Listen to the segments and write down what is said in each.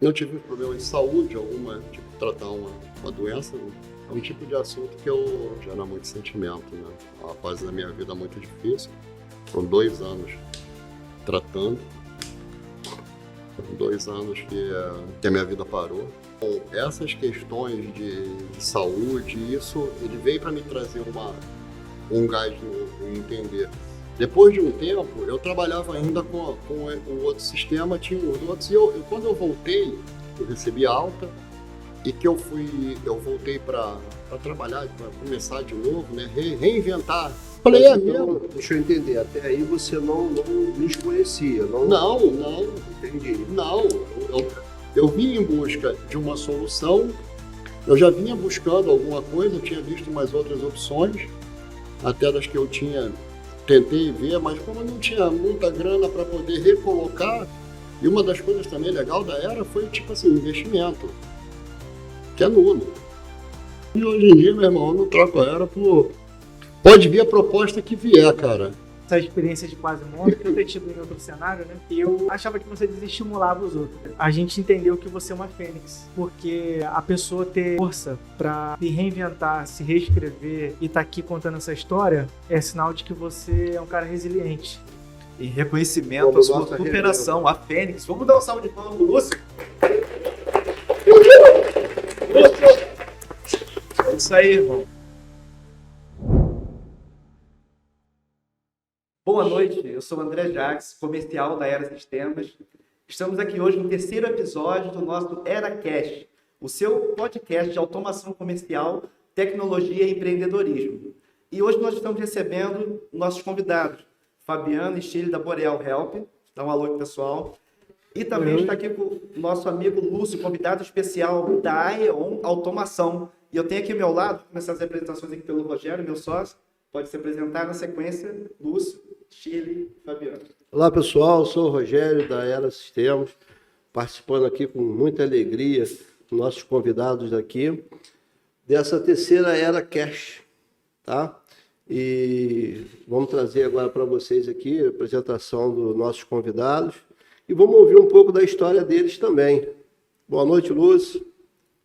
Eu tive problemas de saúde, tipo, tratar uma doença, né? É um tipo de assunto que eu gera muito sentimento, né? Uma fase da minha vida muito difícil. Foram 2 anos tratando, foram 2 anos que a minha vida parou. Bom, essas questões de saúde, isso, ele veio para me trazer um gás em entender. Depois de um tempo, eu trabalhava ainda com o outro sistema, tinha os outros, e quando eu voltei, eu recebi alta, e que eu voltei para trabalhar, para começar de novo, né? Reinventar. Falei, Mas é então, mesmo? deixa eu entender, até aí você não nos conhecia, não? Não, não, Entendi. não. Eu vim em busca de uma solução, eu já vinha buscando alguma coisa, eu tinha visto umas outras opções, até das que eu tentei ver, mas como eu não tinha muita grana para poder recolocar, e uma das coisas também legal da Era foi, tipo assim, investimento, que é nulo. E hoje em dia, meu irmão, eu não troco a Era por... Pode vir a proposta que vier, cara. Essa experiência de quase morte que eu tenho tido em outro cenário, né? Eu achava que você desestimulava os outros. A gente entendeu que você é uma fênix, porque a pessoa ter força pra se reinventar, se reescrever e tá aqui contando essa história é sinal de que você é um cara resiliente. Em reconhecimento Como à sua nossa superação, a Fênix. Vamos dar um salve de palmas pro Lúcio? É isso aí, irmão. Boa noite, eu sou o André Jacques, comercial da Era Sistemas. Estamos aqui hoje no terceiro episódio do nosso EraCast, o seu podcast de automação comercial, tecnologia e empreendedorismo. E hoje nós estamos recebendo nossos convidados, Fabiano e Chile da Boreal Help. Dá um alô aqui, pessoal. E também está aqui com o nosso amigo Lúcio, convidado especial da Aeon Automação. E eu tenho aqui ao meu lado, vou começar as apresentações aqui pelo Rogério, meu sócio. Pode se apresentar na sequência, Lúcio, Chile e Fabiano. Olá pessoal, eu sou o Rogério da Era Sistemas, participando aqui com muita alegria, nossos convidados aqui, dessa terceira Era Cash, tá? E vamos trazer agora para vocês aqui a apresentação dos nossos convidados e vamos ouvir um pouco da história deles também. Boa noite, Lúcio.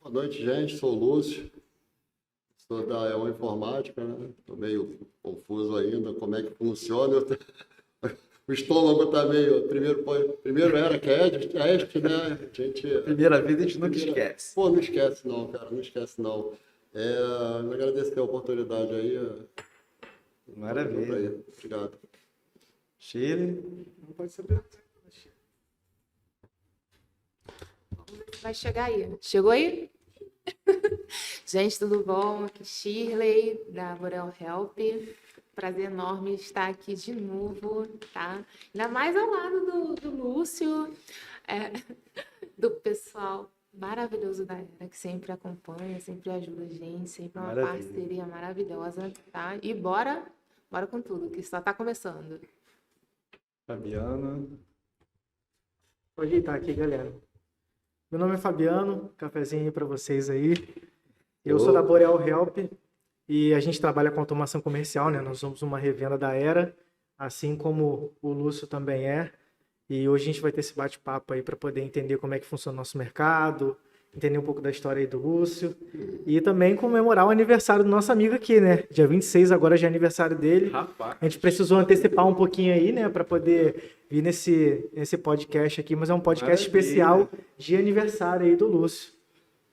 Boa noite, gente. Sou o Lúcio. Sou da EON Informática, né? Estou meio confuso ainda como é que funciona. O estômago está meio... Primeiro era CAD, teste, né? Primeira vida a gente nunca esquece. Pô, não esquece não, cara. Não esquece não. Agradecer a oportunidade aí. Maravilha. Obrigado. Chile, não pode saber. Vai chegar aí. Chegou aí? Gente, tudo bom? Aqui Shirley, da Boreal Help. Prazer enorme estar aqui de novo, tá? Ainda mais ao lado do Lúcio, do pessoal maravilhoso da Era, que sempre acompanha, sempre ajuda a gente, sempre é uma Maravilha. parceria maravilhosa, tá? E bora com tudo, que só tá começando. Fabiano. Vou ajeitar aqui, galera. Meu nome é Fabiano, cafezinho aí pra vocês aí. Eu sou da Boreal Help e a gente trabalha com automação comercial, né? Nós somos uma revenda da Era, assim como o Lúcio também é. E hoje a gente vai ter esse bate-papo aí para poder entender como é que funciona o nosso mercado, entender um pouco da história aí do Lúcio e também comemorar o aniversário do nosso amigo aqui, né? Dia 26 agora já é aniversário dele. Rapaz. A gente precisou antecipar um pouquinho aí, né, para poder vir nesse podcast aqui, mas é um podcast Maravilha. especial de aniversário aí do Lúcio.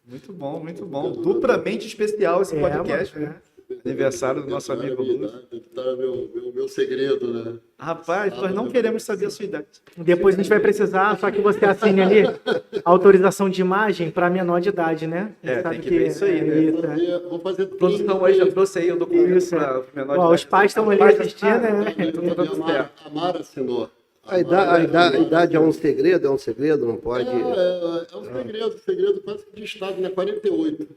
Muito bom, muito bom. Duplamente especial esse podcast, mano, né? Aniversário do nosso amigo Lúcio. Tá meu segredo, né? Rapaz, nós não queremos saber a sua idade. Depois a gente vai precisar, só que você assine ali, autorização de imagem para menor de idade, né? A gente sabe tem que ver isso aí, né? isso, é. Vou fazer A produção aí já trouxe aí o documento Isso, para o menor de Ó, idade. os pais estão ali Pais assistindo, já- né? Tá tudo certo. A Mara assinou. A idade é um segredo, não pode... É um segredo quase que de estado, né? 48.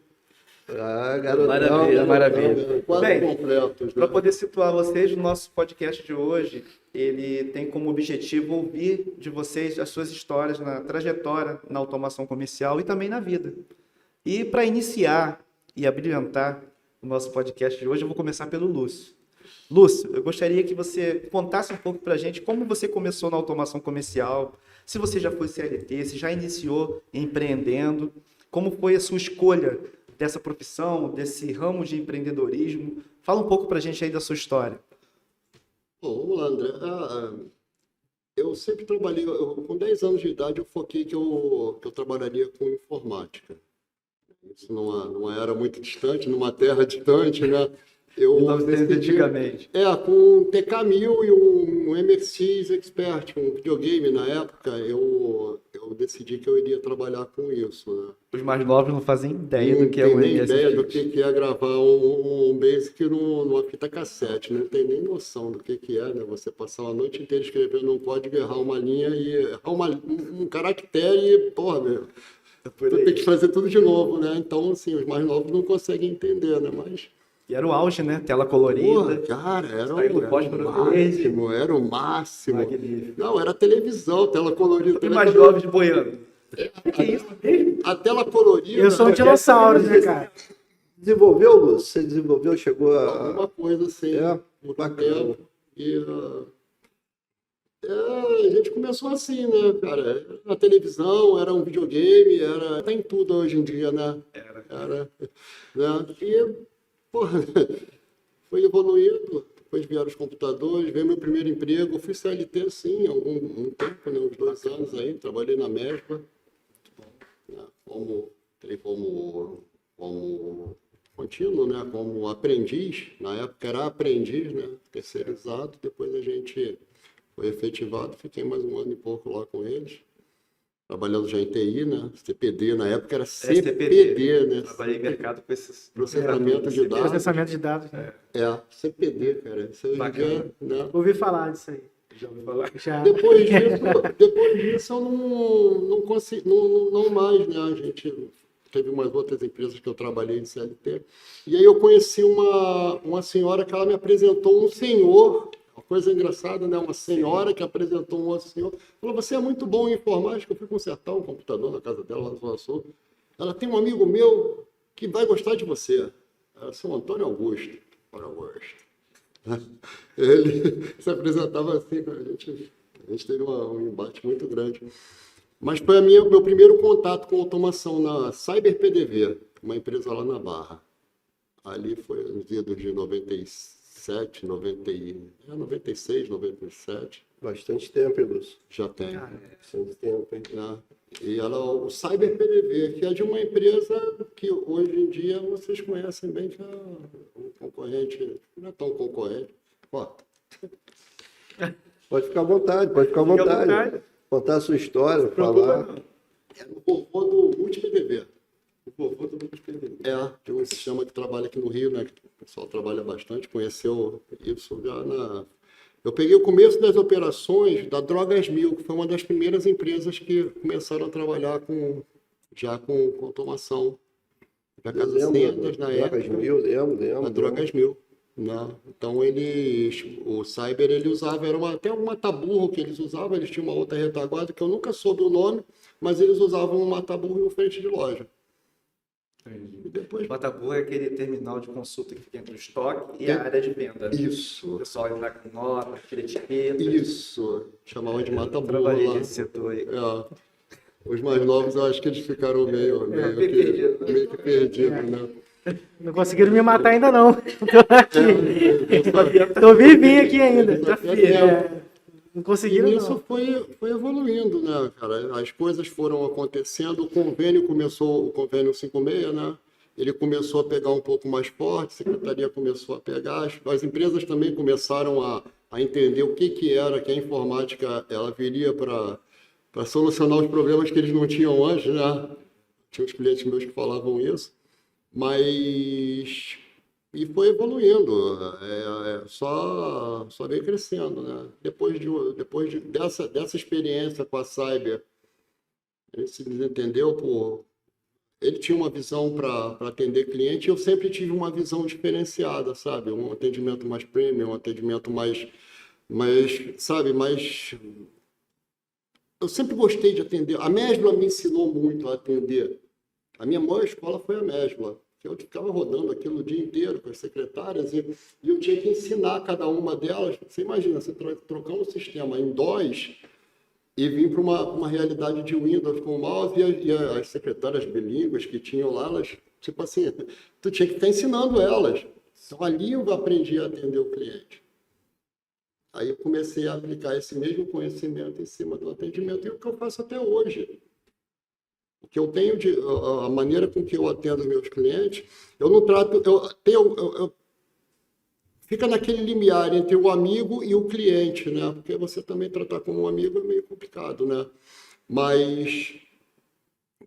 Ah, garotão. Maravilha, maravilha. Quase Bem, completos, né? Para poder situar vocês, o nosso podcast de hoje, ele tem como objetivo ouvir de vocês as suas histórias na trajetória, na automação comercial e também na vida. E para iniciar e abrilhantar o nosso podcast de hoje, eu vou começar pelo Lúcio. Lúcio, eu gostaria que você contasse um pouco para a gente como você começou na automação comercial, Se você já foi CLT, se já iniciou empreendendo, como foi a sua escolha dessa profissão, desse ramo de empreendedorismo? Fala um pouco pra gente aí da sua história. Bom, vamos lá, André. Eu sempre trabalhei, com 10 anos de idade, eu foquei que eu trabalharia com informática. Isso não era muito distante, numa terra distante, né? Eu 1900 decidi, antigamente. com um TK-1000 e um MSX Expert, um videogame na época, eu decidi que eu iria trabalhar com isso, né? Os mais novos não fazem ideia Não do que é tem um nem MSX. ideia do que é gravar um Basic numa fita cassete, não tem nem noção do que é, né? Você passar uma noite inteira escrevendo um código, errar uma linha e errar um caractere e, porra, meu, Por tu aí. tem que fazer tudo de novo, né? Então, assim, os mais novos não conseguem entender, né? Mas, E era o auge, né? Tela porra, colorida. cara, era Saiu do fósforo verde. era o máximo. Magnífico. Não, era televisão, tela colorida. E mais novos de boiando. Que isso mesmo? A tela colorida. Eu sou um dinossauro, né, cara? Desenvolveu, Lúcio? Você desenvolveu, chegou a... Alguma coisa assim. É, bacana. E a gente começou assim, né, cara? Na televisão, era um videogame, tá em tudo hoje em dia, né? Era, né? E, porra, foi evoluindo. Depois vieram os computadores, veio meu primeiro emprego. Eu fui CLT, sim, um tempo, né, uns 2 anos aí. Trabalhei na Mesbla, né, como contínuo, né, como aprendiz. Na época era aprendiz, né, terceirizado. Depois a gente foi efetivado, fiquei mais 1 ano e pouco lá com eles, trabalhando já em TI, né? CPD, na época era CPD, né? Trabalhei em mercado com esses... Processamento de dados. Processamento de dados, né? CPD, cara. Isso hoje em dia, né? Ouvi falar disso aí. Já ouviu falar? Já. Depois disso eu não consegui, não mais, né? A gente teve umas outras empresas que eu trabalhei de CLT. E aí eu conheci uma senhora que ela me apresentou um senhor. Uma coisa engraçada, né? Uma senhora que apresentou um outro senhor. Falou, você é muito bom em informática. Eu fui consertar um computador na casa dela, lá no Zona Sul. Ela tem um amigo meu que vai gostar de você. Era São Antônio Augusto. Ele se apresentava assim, a gente teve um embate muito grande. Mas foi meu primeiro contato com automação na Cyber PDV, uma empresa lá na Barra. Ali foi nos idos de 97, 96, 97. Bastante tempo, hein, Lúcio? Já tem. Bastante tempo, hein? Né? E o Cyber PDV, que é de uma empresa que hoje em dia vocês conhecem bem, que é um concorrente, não é tão concorrente. Ó, Pode ficar à vontade, pode ficar à Fica à vontade. vontade. Contar a sua história, Preocupa falar. não. é no vovô do MultiPDV. O vovô do MultiPDV. De um sistema que trabalha aqui no Rio, né? Que o pessoal trabalha bastante, conheceu isso já na... Eu peguei o começo das operações da Drogas Mil, que foi uma das primeiras empresas que começaram a trabalhar com automação. Já Casa Sendas, na Drogas época. Mil, lembro. A Drogas Mil. Né? Então, o Cyber, ele usava, até um mataburro que eles usavam, eles tinham uma outra retaguarda, que eu nunca soube o nome, mas eles usavam um mataburro em frente de loja. E depois... Mataburro é aquele terminal de consulta que fica entre o estoque e a área de venda. Isso. O pessoal entra com nota, tira etiqueta. Isso, chamavam de mata-burro Trabalhei lá. nesse setor aí. Os mais novos, eu acho que eles ficaram meio que perdidos, né? Não conseguiram me matar ainda não. Tô aqui. Tô vivinho aqui ainda. Não conseguiram E isso não. foi evoluindo, né, cara? As coisas foram acontecendo, o convênio 56, né? Ele começou a pegar um pouco mais forte, a secretaria começou a pegar, as empresas também começaram a entender o que era que a informática ela viria para solucionar os problemas que eles não tinham antes, né? Tinha uns clientes meus que falavam isso, mas... E foi evoluindo, só veio crescendo, né? Depois dessa experiência com a Cyber, ele se desentendeu ele tinha uma visão para atender cliente, e eu sempre tive uma visão diferenciada, sabe? Um atendimento mais premium, um atendimento mais, sabe, mais... Eu sempre gostei de atender. A Mesbla me ensinou muito a atender. A minha maior escola foi a Mesbla. Eu ficava rodando aquilo o dia inteiro com as secretárias e eu tinha que ensinar cada uma delas. Você imagina, você trocar um sistema em DOS e vim para uma realidade de Windows com o mouse e as secretárias bilíngues que tinham lá, elas, tipo assim, tu tinha que ficar ensinando elas. Então ali eu aprendi a atender o cliente. Aí eu comecei a aplicar esse mesmo conhecimento em cima do atendimento e o que eu faço até hoje. O que eu tenho a maneira com que eu atendo meus clientes, eu não trato, fica naquele limiar entre o amigo e o cliente, né? Porque você também tratar como um amigo é meio complicado, né? Mas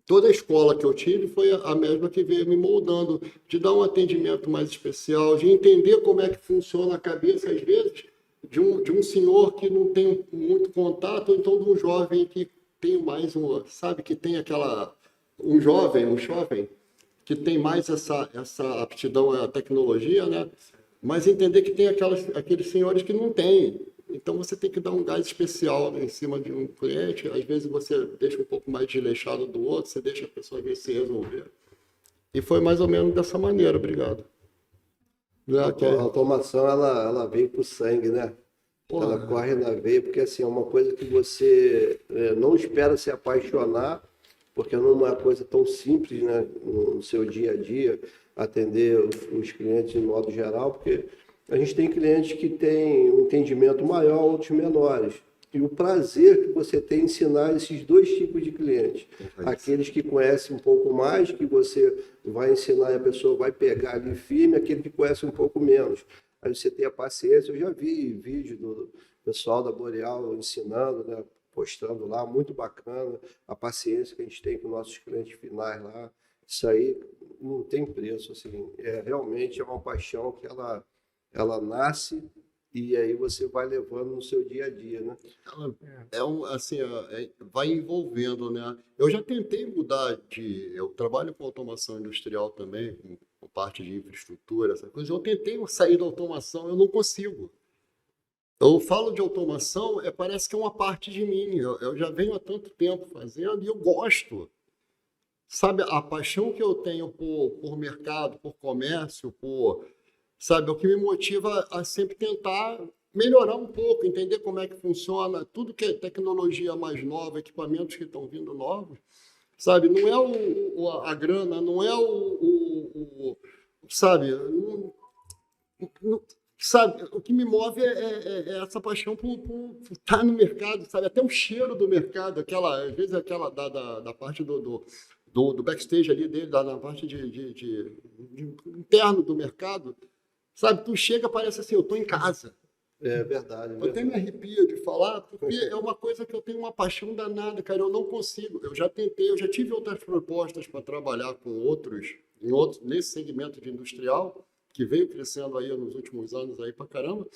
toda a escola que eu tive foi a mesma que veio me moldando, de dar um atendimento mais especial, de entender como é que funciona a cabeça, às vezes, de um senhor que não tem muito contato, ou então de um jovem que tem mais sabe, que tem um jovem que tem mais essa aptidão à tecnologia, né? Mas entender que tem aqueles senhores que não têm. Então você tem que dar um gás especial em cima de um cliente. Às vezes você deixa um pouco mais desleixado do outro, você deixa a pessoa ver se resolver. E foi mais ou menos dessa maneira, obrigado. A automação, ela vem pro sangue, né? Porra. Ela corre na veia, porque assim, é uma coisa que você não espera se apaixonar, porque não é uma coisa tão simples, né, no seu dia a dia, atender os clientes de modo geral, porque a gente tem clientes que têm um entendimento maior, outros menores. E o prazer que você tem em ensinar esses dois tipos de clientes. Aqueles que conhecem um pouco mais, que você vai ensinar e a pessoa vai pegar ali firme, aquele que conhece um pouco menos. Aí você tem a paciência. Eu já vi vídeo do pessoal da Boreal ensinando, né, postando lá, muito bacana. A paciência que a gente tem com nossos clientes finais lá. Isso aí não tem preço, assim. Realmente é uma paixão que ela nasce e aí você vai levando no seu dia a dia, né? Vai envolvendo, né? Eu já tentei mudar eu trabalho com automação industrial também, com parte de infraestrutura, essa coisa. Eu tentei sair da automação, eu não consigo. Eu falo de automação, parece que é uma parte de mim. Eu já venho há tanto tempo fazendo e eu gosto. Sabe, a paixão que eu tenho por mercado, por comércio, sabe, é o que me motiva a sempre tentar melhorar um pouco, entender como é que funciona, tudo que é tecnologia mais nova, equipamentos que estão vindo novos, sabe, não é a grana, não é sabe, sabe, o que me move é essa paixão por estar no mercado, sabe, até o cheiro do mercado, às vezes aquela da parte do backstage ali dele, na parte de interno do mercado, sabe? Tu chega, parece assim, eu estou em casa. É verdade. Eu até me arrepio de falar, porque é uma coisa que eu tenho uma paixão danada, cara, eu não consigo. Eu já tentei, eu já tive outras propostas para trabalhar com outros, nesse segmento de industrial, que veio crescendo aí nos últimos anos aí pra caramba,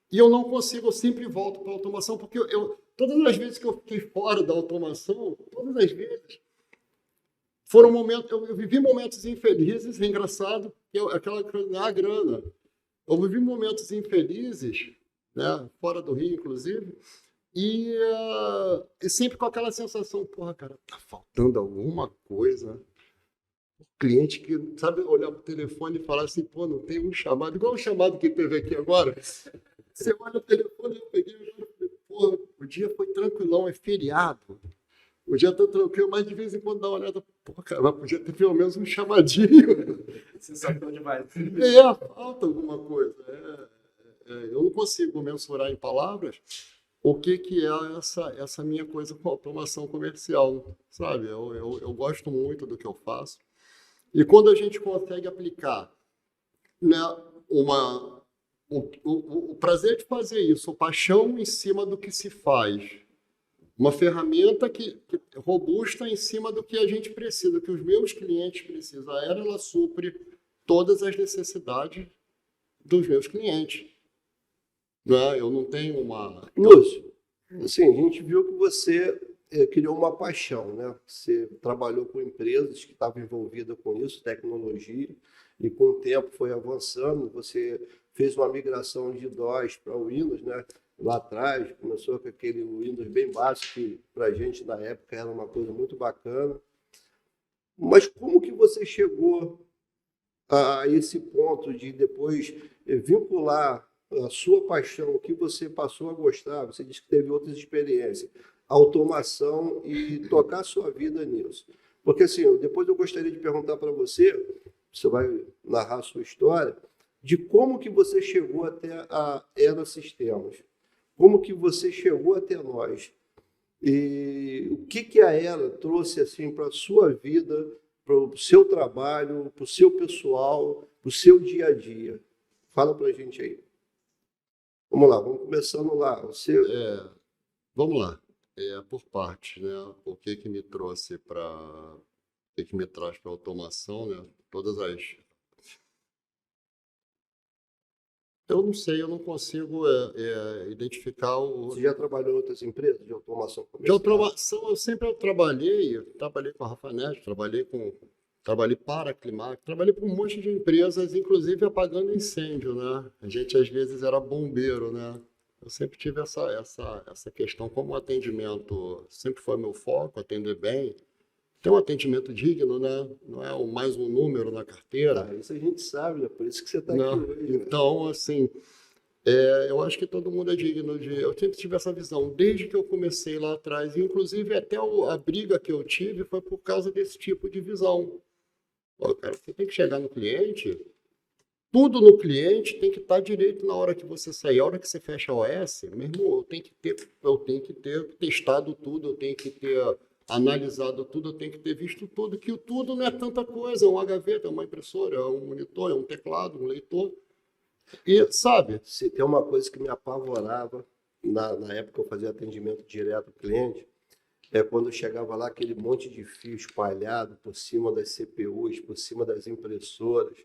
e eu não consigo, eu sempre volto para a automação, porque todas as vezes que eu fiquei fora da automação, todas as vezes, foram momentos, eu vivi momentos infelizes, é engraçado, aquela coisa, a grana. Eu vivi momentos infelizes, né, fora do Rio, inclusive, e sempre com aquela sensação, porra, cara, tá faltando alguma coisa. O cliente que, sabe, olhar pro telefone e falar assim, pô, não tem um chamado, igual o chamado que teve aqui agora. Você olha o telefone, eu peguei e falei, porra, o dia foi tranquilão, é feriado. O dia tá tranquilo, mas de vez em quando dá uma olhada, pô, cara, podia ter pelo menos um chamadinho. Sensação demais. Falta alguma coisa. Eu não consigo mensurar em palavras o que é essa minha coisa com automação comercial, sabe? Eu gosto muito do que eu faço. E quando a gente consegue aplicar, né, o prazer de fazer isso, a paixão em cima do que se faz, uma ferramenta que robusta em cima do que a gente precisa, que os meus clientes precisam. Ela supre todas as necessidades dos meus clientes. Né? Eu não tenho uma... Lúcio, assim, a gente viu que você criou uma paixão, né? Você trabalhou com empresas que estavam envolvidas com isso, tecnologia, e com o tempo foi avançando, você fez uma migração de DOS para o Windows, né? Lá atrás, começou com aquele Windows bem básico, que para a gente na época era uma coisa muito bacana. Mas como que você chegou a esse ponto de depois vincular a sua paixão, o que você passou a gostar? Você disse que teve outras experiências, automação e tocar a sua vida nisso. Porque, assim, depois eu gostaria de perguntar para você, você vai narrar a sua história, de como que você chegou até a Era Sistemas. Como que você chegou até nós. E o que a Era trouxe assim, para a sua vida, para o seu trabalho, para o seu pessoal, para o seu dia a dia. Fala para a gente aí. Vamos lá, vamos começando lá. Você... Vamos lá. Por partes, né? O que que me trouxe para... O que me traz para automação, né? Todas as... Eu não sei, eu não consigo identificar o... Você já trabalhou em outras empresas de automação De comercial? automação, eu sempre trabalhei com a Rafanet, trabalhei para a Climax, trabalhei com um monte de empresas, inclusive apagando incêndio, né? A gente às vezes era bombeiro, né? Eu sempre tive essa questão, como atendimento sempre foi meu foco, atender bem, ter um atendimento digno, né? Não é mais um número na carteira. Isso a gente sabe, né? Por isso que você está Não. aqui hoje. Né? Então, assim, eu acho que todo mundo é digno de... Eu sempre tive essa visão, desde que eu comecei lá atrás. E, inclusive, até a briga que eu tive foi por causa desse tipo de visão. Pô, cara, você tem que chegar no cliente, tudo no cliente tem que estar direito na hora que você sair. A hora que você fecha a OS, meu irmão, eu tenho que ter testado tudo, eu tenho que ter analisado tudo, eu tenho que ter visto tudo, que o tudo não é tanta coisa, é uma gaveta, é uma impressora, é um monitor, é um teclado, um leitor. E, sabe? Se tem uma coisa que me apavorava, na época que eu fazia atendimento direto ao cliente, é quando eu chegava lá aquele monte de fio espalhado por cima das CPUs, por cima das impressoras,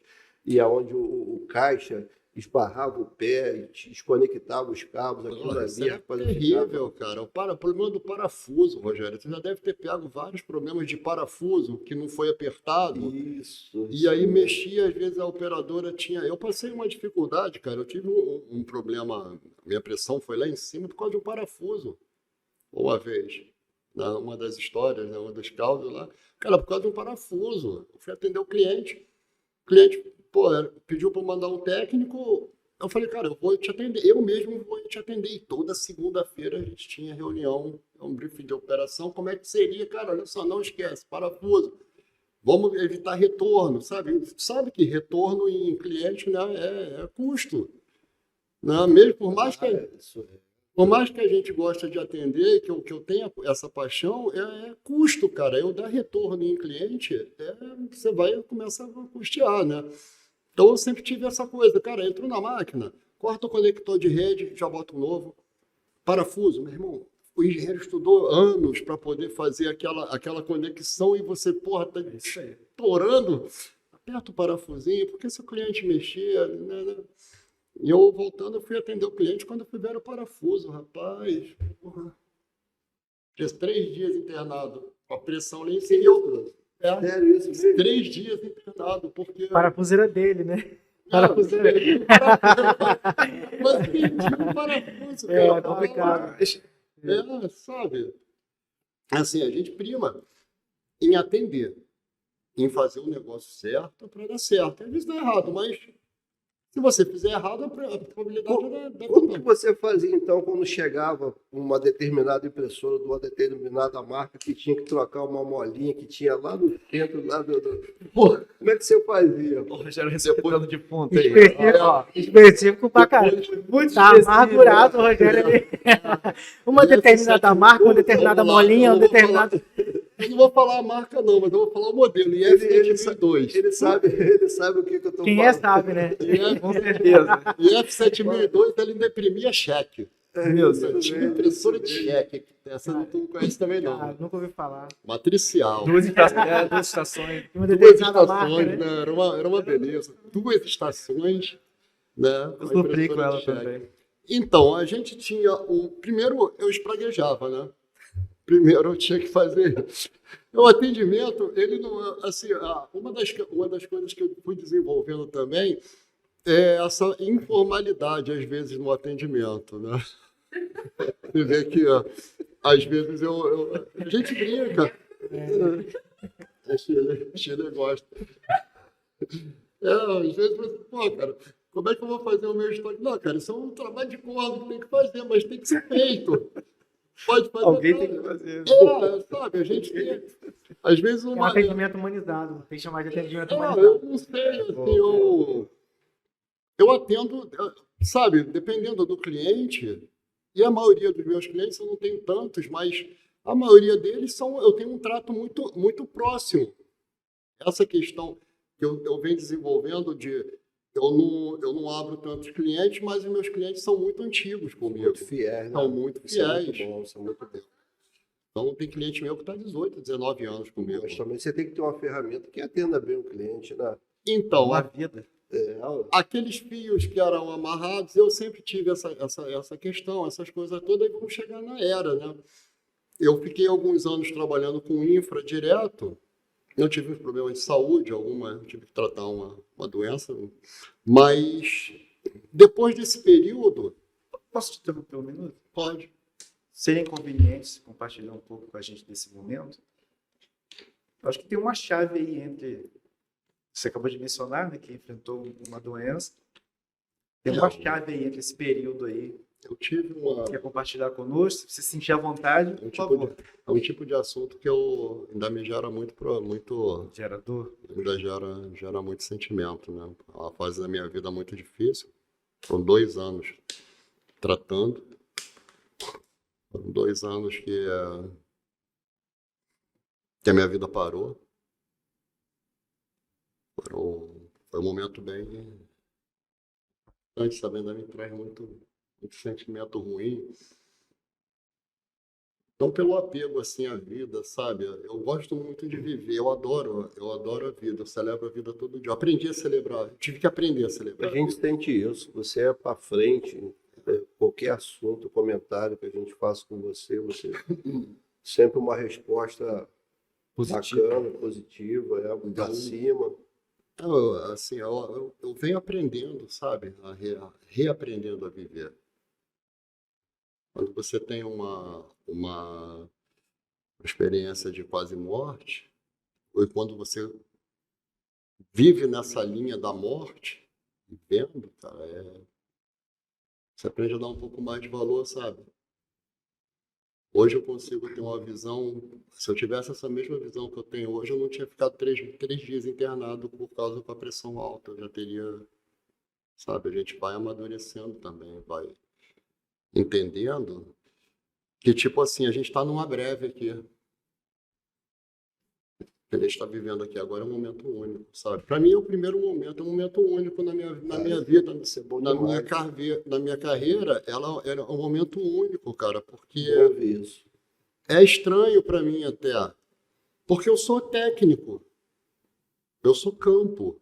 e aonde o caixa esbarrava o pé e desconectava os cabos, aquilo Isso ali. é terrível, cara. O problema do parafuso, Rogério. Você já deve ter pego vários problemas de parafuso que não foi apertado. Isso. E aí mexia, às vezes a operadora tinha... Eu passei uma dificuldade, cara. Eu tive um problema, minha pressão foi lá em cima por causa de um parafuso. Uma vez, uma das histórias, né, uma dos causos lá. Cara, por causa de um parafuso. Eu fui atender o cliente. O cliente, pediu para mandar um técnico. Eu falei, cara, eu vou te atender. Eu mesmo vou te atender. E toda segunda-feira a gente tinha reunião, um briefing de operação. Como é que seria? Cara, olha só, não esquece, parafuso. Vamos evitar retorno, sabe? Sabe que retorno em cliente, né, é custo. Né? Mesmo por mais que a gente goste de atender, que eu tenha essa paixão, é custo, cara. Eu dar retorno em cliente, você vai começar a custear, né? Então eu sempre tive essa coisa, cara, entro na máquina, corta o conector de rede, já boto um novo. Parafuso, meu irmão. O engenheiro estudou anos para poder fazer aquela conexão e você, tá estourando. Aperta o parafusinho, porque se o cliente mexer, né? E eu, voltando, eu fui atender o cliente quando eu fui ver o parafuso, rapaz. Porra. Fiz 3 dias internado, com a pressão lá em cima. Sério isso mesmo? 3 dias internado, porque... O parafuso era dele, né? Parafuso era dele. Mas perdi o parafuso, cara. É complicado. Sabe? Assim, a gente prima em atender, em fazer o negócio certo para dar certo. Às vezes dá errado, mas se você fizer errado, a probabilidade é Como que você fazia, então, quando chegava uma determinada impressora de uma determinada marca que tinha que trocar uma molinha que tinha lá no centro, lá do... Pô, como é que você fazia? O Rogério recebendo de ponta aí. Específico pra caramba. Muito Tá amargurado o Rogério ali. Uma determinada marca, uma determinada molinha, um determinado... Eu não vou falar a marca não, mas eu vou falar o modelo, IF7002. Ele sabe o que eu estou falando. Quem sabe, né? Com certeza. IF7002, ele imprimia cheque. Meu Deus. Eu tinha impressora de cheque. Essa tu não conhece também não. Ah, nunca ouvi falar. Matricial. 2 estações. Uma Duas determinada marca, estações, né? né? Era uma beleza. 2 estações, né? Eu Uma sofri com impressora ela de cheque. também. Então, a gente tinha primeiro eu espraguejava, né? Primeiro eu tinha que fazer. O atendimento, ele não. Assim, uma das coisas que eu fui desenvolvendo também é essa informalidade, às vezes, no atendimento, né? Você vê que, às vezes, a gente brinca. A Sheila gosta. Às vezes, você, cara, como é que eu vou fazer o meu estoque? Não, cara, isso é um trabalho de corda que tem que fazer, mas tem que ser feito. Pode fazer. Alguém tem que fazer. Sabe, a gente tem, às vezes, É um uma. atendimento humanizado. Tem que chamar de atendimento Eu humanizado. não sei, assim, eu atendo, sabe, dependendo do cliente, e a maioria dos meus clientes, eu não tenho tantos, mas a maioria deles eu tenho um trato muito, muito próximo. Essa questão que eu venho desenvolvendo eu não abro tantos clientes, mas os meus clientes são muito antigos comigo. Muito fiéis, né? São muito Isso é fiéis. muito bom, isso é muito bom. Então, tem cliente meu que está 18, 19 anos comigo. Mas também você tem que ter uma ferramenta que atenda bem o cliente, né? Então, Uma vida. aqueles fios que eram amarrados, eu sempre tive essa questão, essas coisas todas, e vamos chegar na era, né? Eu fiquei alguns anos trabalhando com infra direto, eu tive um problema de saúde, eu tive que tratar uma doença, mas depois desse período... Posso te interromper um minuto? Pode. Seria inconveniente se compartilhar um pouco com a gente desse momento? Eu acho que tem uma chave aí entre... Você acabou de mencionar, né, que enfrentou uma doença. Tem uma chave aí entre esse período aí. Eu tive uma... Quer compartilhar conosco? Se você sentir à vontade, por favor. É um tipo de assunto que ainda me gera muito Gerador. ainda gera muito sentimento, né? É uma fase da minha vida muito difícil. Foram 2 anos tratando. Foram 2 anos que a minha vida parou. Foi um momento bem... Antes, sabe, ainda me traz muito sentimento ruim. Não pelo apego assim à vida, sabe? Eu gosto muito de viver, eu adoro a vida, eu celebro a vida todo dia. Eu aprendi a celebrar, eu tive que aprender a A celebrar. gente sente isso. Você é para frente, qualquer assunto, comentário que a gente faça com você sempre uma resposta bacana, positiva, para cima. Eu venho aprendendo, sabe? Reaprendendo a viver. Quando você tem uma experiência de quase morte, ou quando você vive nessa linha da morte, vivendo, cara, você aprende a dar um pouco mais de valor, sabe? Hoje eu consigo ter uma visão, se eu tivesse essa mesma visão que eu tenho hoje, eu não tinha ficado 3 dias internado por causa da pressão alta, eu já teria, sabe, a gente vai amadurecendo também, vai entendendo que, tipo assim, a gente está numa breve aqui. O que a gente está vivendo aqui agora é um momento único, sabe? Para mim é o primeiro momento, é um momento único na minha vida, na minha carreira, ela era um momento único, cara, porque Isso. é estranho para mim até, porque eu sou técnico, eu sou campo.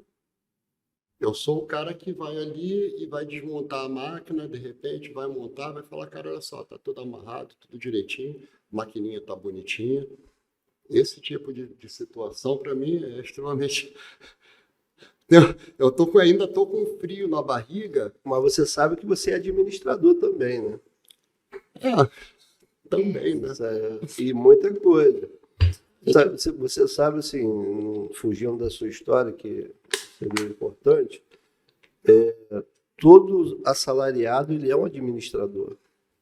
Eu sou o cara que vai ali e vai desmontar a máquina, de repente vai montar, vai falar, cara, olha só, tá tudo amarrado, tudo direitinho, a maquininha tá bonitinha. Esse tipo de situação, para mim, é extremamente... Ainda tô com frio na barriga. Mas você sabe que você é administrador também, né? Também, né? E muita coisa. Você sabe, assim, fugindo da sua história, que seria importante, todo assalariado ele é um administrador.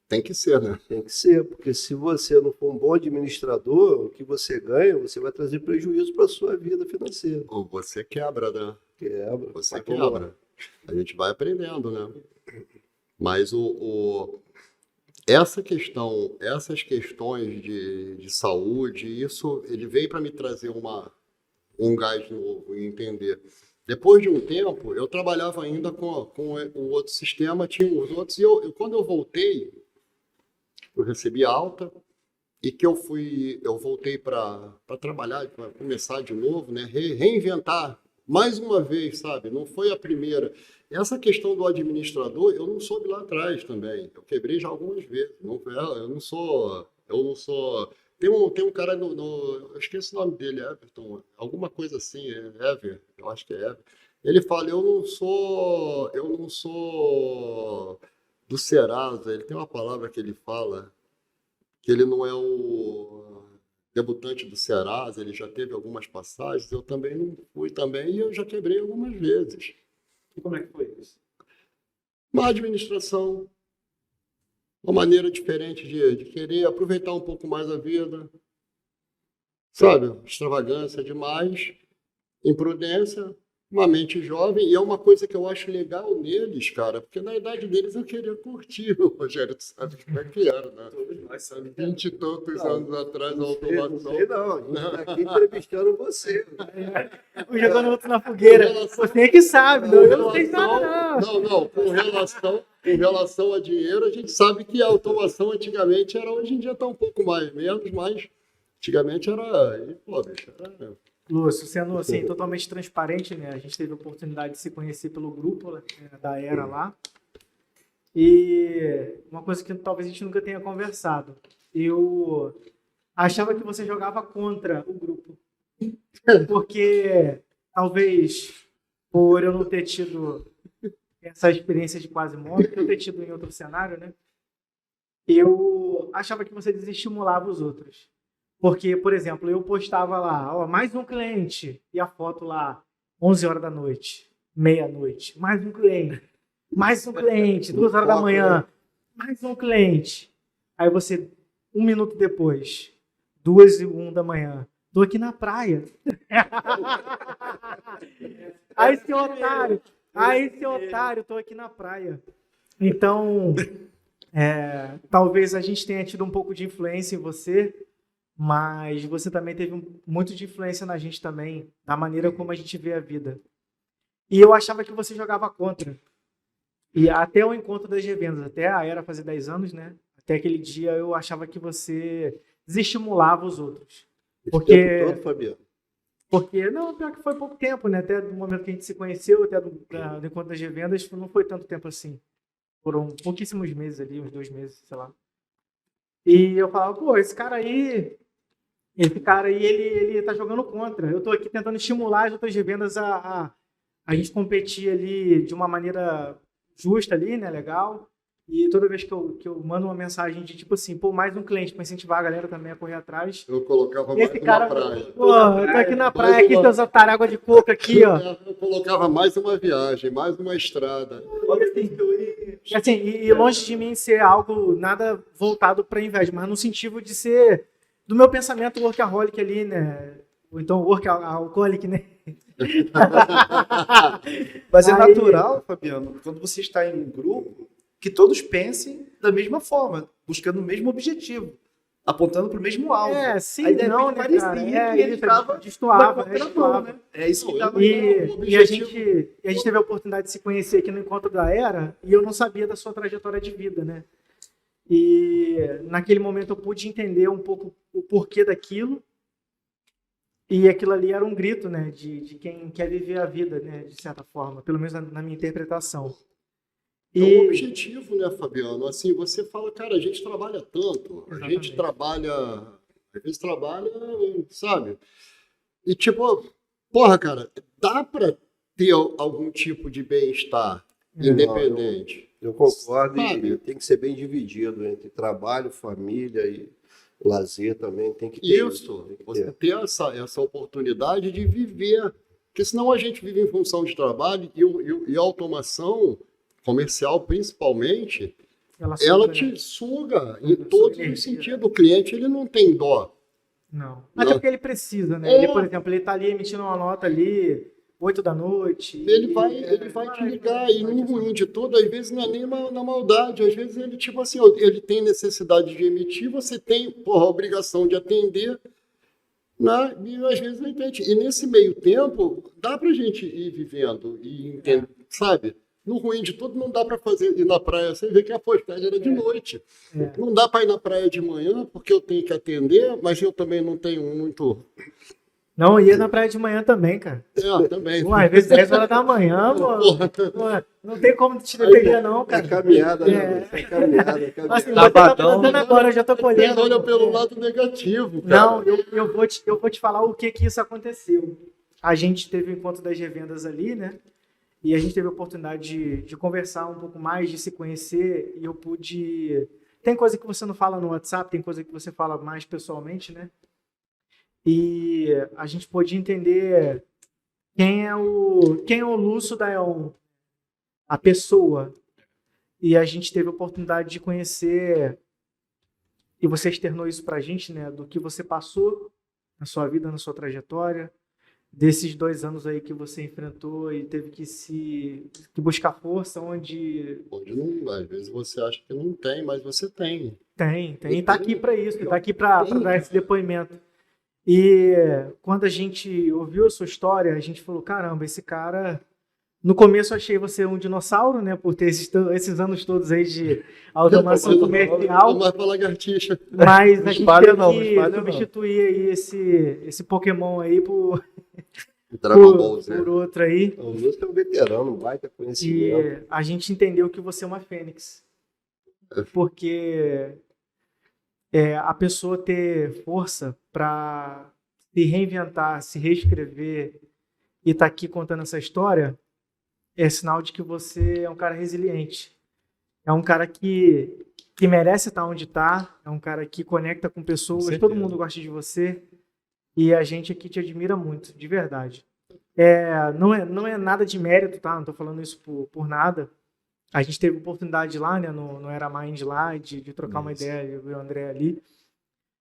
Tem que ser, né? Tem que ser, porque se você não for um bom administrador, o que você ganha, você vai trazer prejuízo para a sua vida financeira. Ou você quebra, né? Quebra. Você quebra. A gente vai aprendendo, né? Mas essas questões de saúde, ele veio para me trazer um gás novo e entender. Depois de um tempo, eu trabalhava ainda com o outro sistema, tinha os outros, e quando eu voltei, eu recebi alta, e que eu voltei para trabalhar, para começar de novo, né? Reinventar mais uma vez, sabe? Não foi a primeira. Essa questão do administrador, eu não soube lá atrás também. Eu quebrei já algumas vezes. Eu não sou. Tem um cara eu esqueci o nome dele, Everton, alguma coisa assim, Ever, eu acho que é Ever. Ele fala, eu não sou do Serasa. Ele tem uma palavra que ele fala, que ele não é o debutante do Serasa, ele já teve algumas passagens, eu também não fui também, e eu já quebrei algumas vezes. E como é que foi isso? Má administração, uma maneira diferente de querer aproveitar um pouco mais a vida, sabe? Extravagância demais, imprudência, uma mente jovem, e é uma coisa que eu acho legal neles, cara, porque na idade deles eu queria curtir, Rogério, tu sabe como é que era, né? Todos nós sabemos. 20 e tantos anos atrás, a Não automação. sei não, a gente está aqui entrevistando você. Jogando outro na fogueira. Você é que sabe, não, eu não sei nada, não. Não, com relação a dinheiro, a gente sabe que a automação antigamente era, hoje em dia está um pouco mais, menos, mas antigamente era, e, pô, bicho, era... Lúcio, sendo assim, totalmente transparente, né? A gente teve a oportunidade de se conhecer pelo grupo, né, da Era lá. E uma coisa que talvez a gente nunca tenha conversado. Eu achava que você jogava contra o grupo. Porque talvez por eu não ter tido essa experiência de quase morte, eu ter tido em outro cenário, né? Eu achava que você desestimulava os outros. Porque, por exemplo, eu postava lá, ó, mais um cliente, e a foto lá, 11 horas da noite, meia-noite, mais um cliente, 2 horas da manhã, mais um cliente. Aí você, 1 minuto depois, 2h01 da manhã, tô aqui na praia. Aí, seu otário, tô aqui na praia. Então, talvez a gente tenha tido um pouco de influência em você, mas você também teve muito de influência na gente também, da maneira como a gente vê a vida. E eu achava que você jogava contra. E até o encontro das revendas, até a Era fazer 10 anos, né? Até aquele dia eu achava que você desestimulava os outros. Esse tempo todo, Fabiano. Porque, não, pior que foi pouco tempo, né? Até do momento que a gente se conheceu, até do encontro das revendas, não foi tanto tempo assim. Foram pouquíssimos meses ali, uns 2 meses, sei lá. E eu falava, pô, esse cara aí, ele tá jogando contra. Eu tô aqui tentando estimular as outras revendas a gente competir ali de uma maneira justa ali, né, legal. E toda vez que eu mando uma mensagem de tipo assim, pô, mais um cliente para incentivar a galera também a correr atrás. Eu colocava mais Esse cara, uma praia. pô, eu tô aqui na praia, aqui teus otários, água de coco aqui, ó. Eu colocava mais uma viagem, mais uma estrada. Assim, e longe de mim ser algo nada voltado para inveja, mas no sentido de ser do meu pensamento workaholic ali, né? Ou então workaholic, né? Mas é Aí- natural, Fabiano, quando você está em um grupo, que todos pensem da mesma forma, buscando o mesmo objetivo, apontando para o mesmo alvo. Sim, Aí, de repente, não, né, parecia cara? que ele estava destoava, na contramão, né? É isso que Não, estava E a gente teve a oportunidade de se conhecer aqui no Encontro da Era e eu não sabia da sua trajetória de vida, né? E naquele momento eu pude entender um pouco o porquê daquilo e aquilo ali era um grito, né? De quem quer viver a vida, né? De certa forma, pelo menos na minha interpretação. É um E objetivo, né, Fabiano? Assim, você fala, cara, a gente trabalha tanto, a gente Exatamente. trabalha, às vezes trabalha, sabe? E tipo, porra, cara, dá pra ter algum tipo de bem-estar independente. Eu concordo Sabe? e tem que ser bem dividido entre trabalho, família e lazer também. Tem que ter Isso, Tem que você ter. ter essa oportunidade de viver, porque senão a gente vive em função de trabalho e a automação comercial, principalmente, ela suga, né? te suga em Suga todos energia, os sentidos. O cliente, ele não tem dó. Não. Até porque ele precisa, né? É. Ele, por exemplo, ele tá ali emitindo uma nota ali, 8 da noite. Ele e- vai te ligar, e vai no te ruim falar. de tudo, às vezes não é nem na maldade, às vezes ele, tipo assim, ele tem necessidade de emitir, você tem, porra, a obrigação de atender, né? E às vezes não entende. E nesse meio tempo, dá pra gente ir vivendo e entender, sabe? No ruim de tudo, não dá pra ir na praia, você vê que a postagem era de noite. É. Não dá pra ir na praia de manhã, porque eu tenho que atender, mas eu também não tenho muito... Não, ia na praia de manhã também, cara. Também. Pô, às vezes 10 horas da manhã, pô, não tem como te defender, não, É cara. caminhada, É. né? É caminhada, é caminhada. Assim, você tá plantando agora, eu já tô Vocês colhendo. olham pelo lado negativo, cara. Não, eu vou te falar o que isso aconteceu. A gente teve o encontro das revendas ali, né? E a gente teve a oportunidade de conversar um pouco mais, de se conhecer, e eu pude... Tem coisa que você não fala no WhatsApp, tem coisa que você fala mais pessoalmente, né? E a gente pôde entender quem é o Lúcio da EON, a pessoa. e a gente teve a oportunidade de conhecer, e você externou isso pra gente, né, do que você passou na sua vida, na sua trajetória, desses 2 anos aí que você enfrentou e teve que buscar força, onde Onde não, às vezes você acha que não tem, mas você tem. tem, E e tá tem, aqui para isso, tá aqui para tem, dar esse depoimento. E quando a gente ouviu a sua história, a gente falou, caramba, esse cara... No começo eu achei você um dinossauro, né, por ter esses anos todos aí de automação comercial, Não vai pra lagartixa. mas a Não gente espalha teve não, não que espalha não. substituir aí esse Pokémon aí Dragon Ball Z. por outro aí. O Lúcio é um veterano, um baita E conhecimento. a gente entendeu que você é uma fênix. Porque a pessoa ter força para se reinventar, se reescrever e estar aqui contando essa história é sinal de que você é um cara resiliente. É um cara que merece estar onde está, é um cara que conecta com pessoas, certeza. todo mundo gosta de você e a gente aqui te admira muito, de verdade. Não é nada de mérito, tá? Não estou falando isso por nada. A gente teve oportunidade lá, né, no Era Mind lá, de trocar uma ideia, eu e o André ali.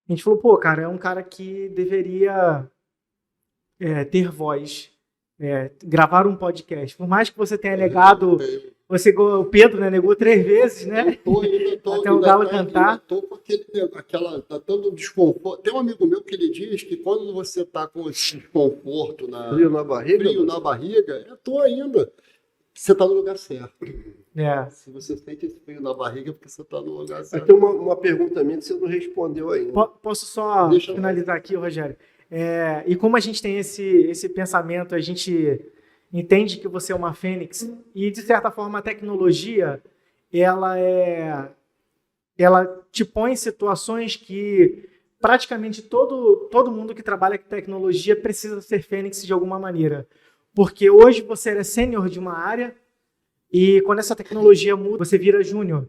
A gente falou, pô, cara, é um cara que deveria ter voz, gravar um podcast. Por mais que você tenha negado, o Pedro, né, negou 3 vezes, né? Até o Galo cantar. Tô com tá dando desconforto. Tem um amigo meu que ele diz que quando você tá com esse desconforto Frio na barriga? frio na barriga, eu tô ainda. Você tá no lugar certo. Se você sente esse frio na barriga, é porque você tá no lugar Aí certo. tem uma pergunta minha que você não respondeu ainda. Posso só Deixa eu- finalizar aqui, Rogério? E como a gente tem esse pensamento, a gente entende que você é uma fênix e, de certa forma, a tecnologia, ela te põe em situações que praticamente todo mundo que trabalha com tecnologia precisa ser fênix de alguma maneira. Porque hoje você é sênior de uma área e quando essa tecnologia muda, você vira júnior.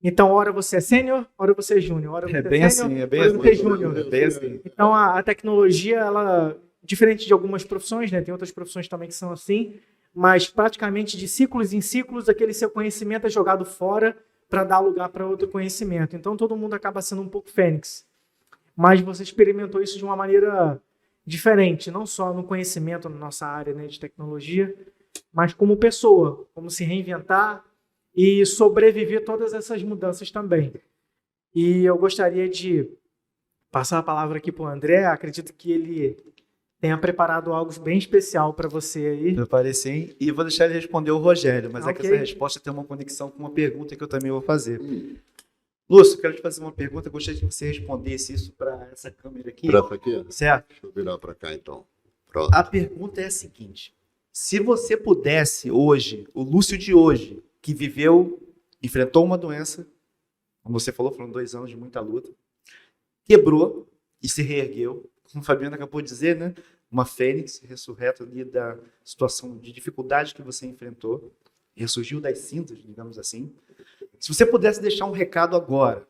Então, hora você é sênior, hora você é júnior. Hora você É bem sênior, assim, é bem hora assim. você é júnior. É bem assim. Então, a tecnologia, ela, diferente de algumas profissões, né? Tem outras profissões também que são assim, mas praticamente de ciclos em ciclos, aquele seu conhecimento é jogado fora para dar lugar para outro conhecimento. Então, todo mundo acaba sendo um pouco fênix. Mas você experimentou isso de uma maneira diferente, não só no conhecimento na nossa área, né, de tecnologia, mas como pessoa, como se reinventar e sobreviver a todas essas mudanças também. E eu gostaria de passar a palavra aqui para o André. Acredito que ele tenha preparado algo bem especial para você aí. Preparei sim. E vou deixar ele responder o Rogério, mas é que Ok. essa resposta tem uma conexão com uma pergunta que eu também vou fazer. Lúcio, eu quero te fazer uma pergunta. Eu gostaria que você respondesse isso para essa câmera aqui. Pra essa aqui? Certo? Deixa eu virar pra cá, então. Pronto. A pergunta é a seguinte: se você pudesse hoje, o Lúcio de hoje, que viveu, enfrentou uma doença, como você falou, foram 2 anos de muita luta, quebrou e se reergueu, como o Fabiano acabou de dizer, né? Uma fênix ressurreta ali da situação de dificuldade que você enfrentou, ressurgiu das cinzas, digamos assim. Se você pudesse deixar um recado agora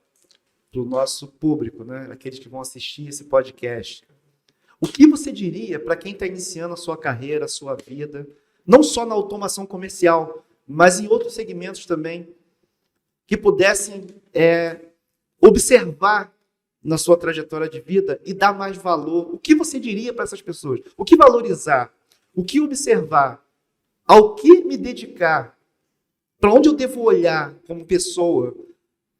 para o nosso público, né? Aqueles que vão assistir esse podcast, o que você diria para quem está iniciando a sua carreira, a sua vida, não só na automação comercial, mas em outros segmentos também, que pudessem observar na sua trajetória de vida e dar mais valor? O que você diria para essas pessoas? O que valorizar? O que observar? Ao que me dedicar? Para onde eu devo olhar como pessoa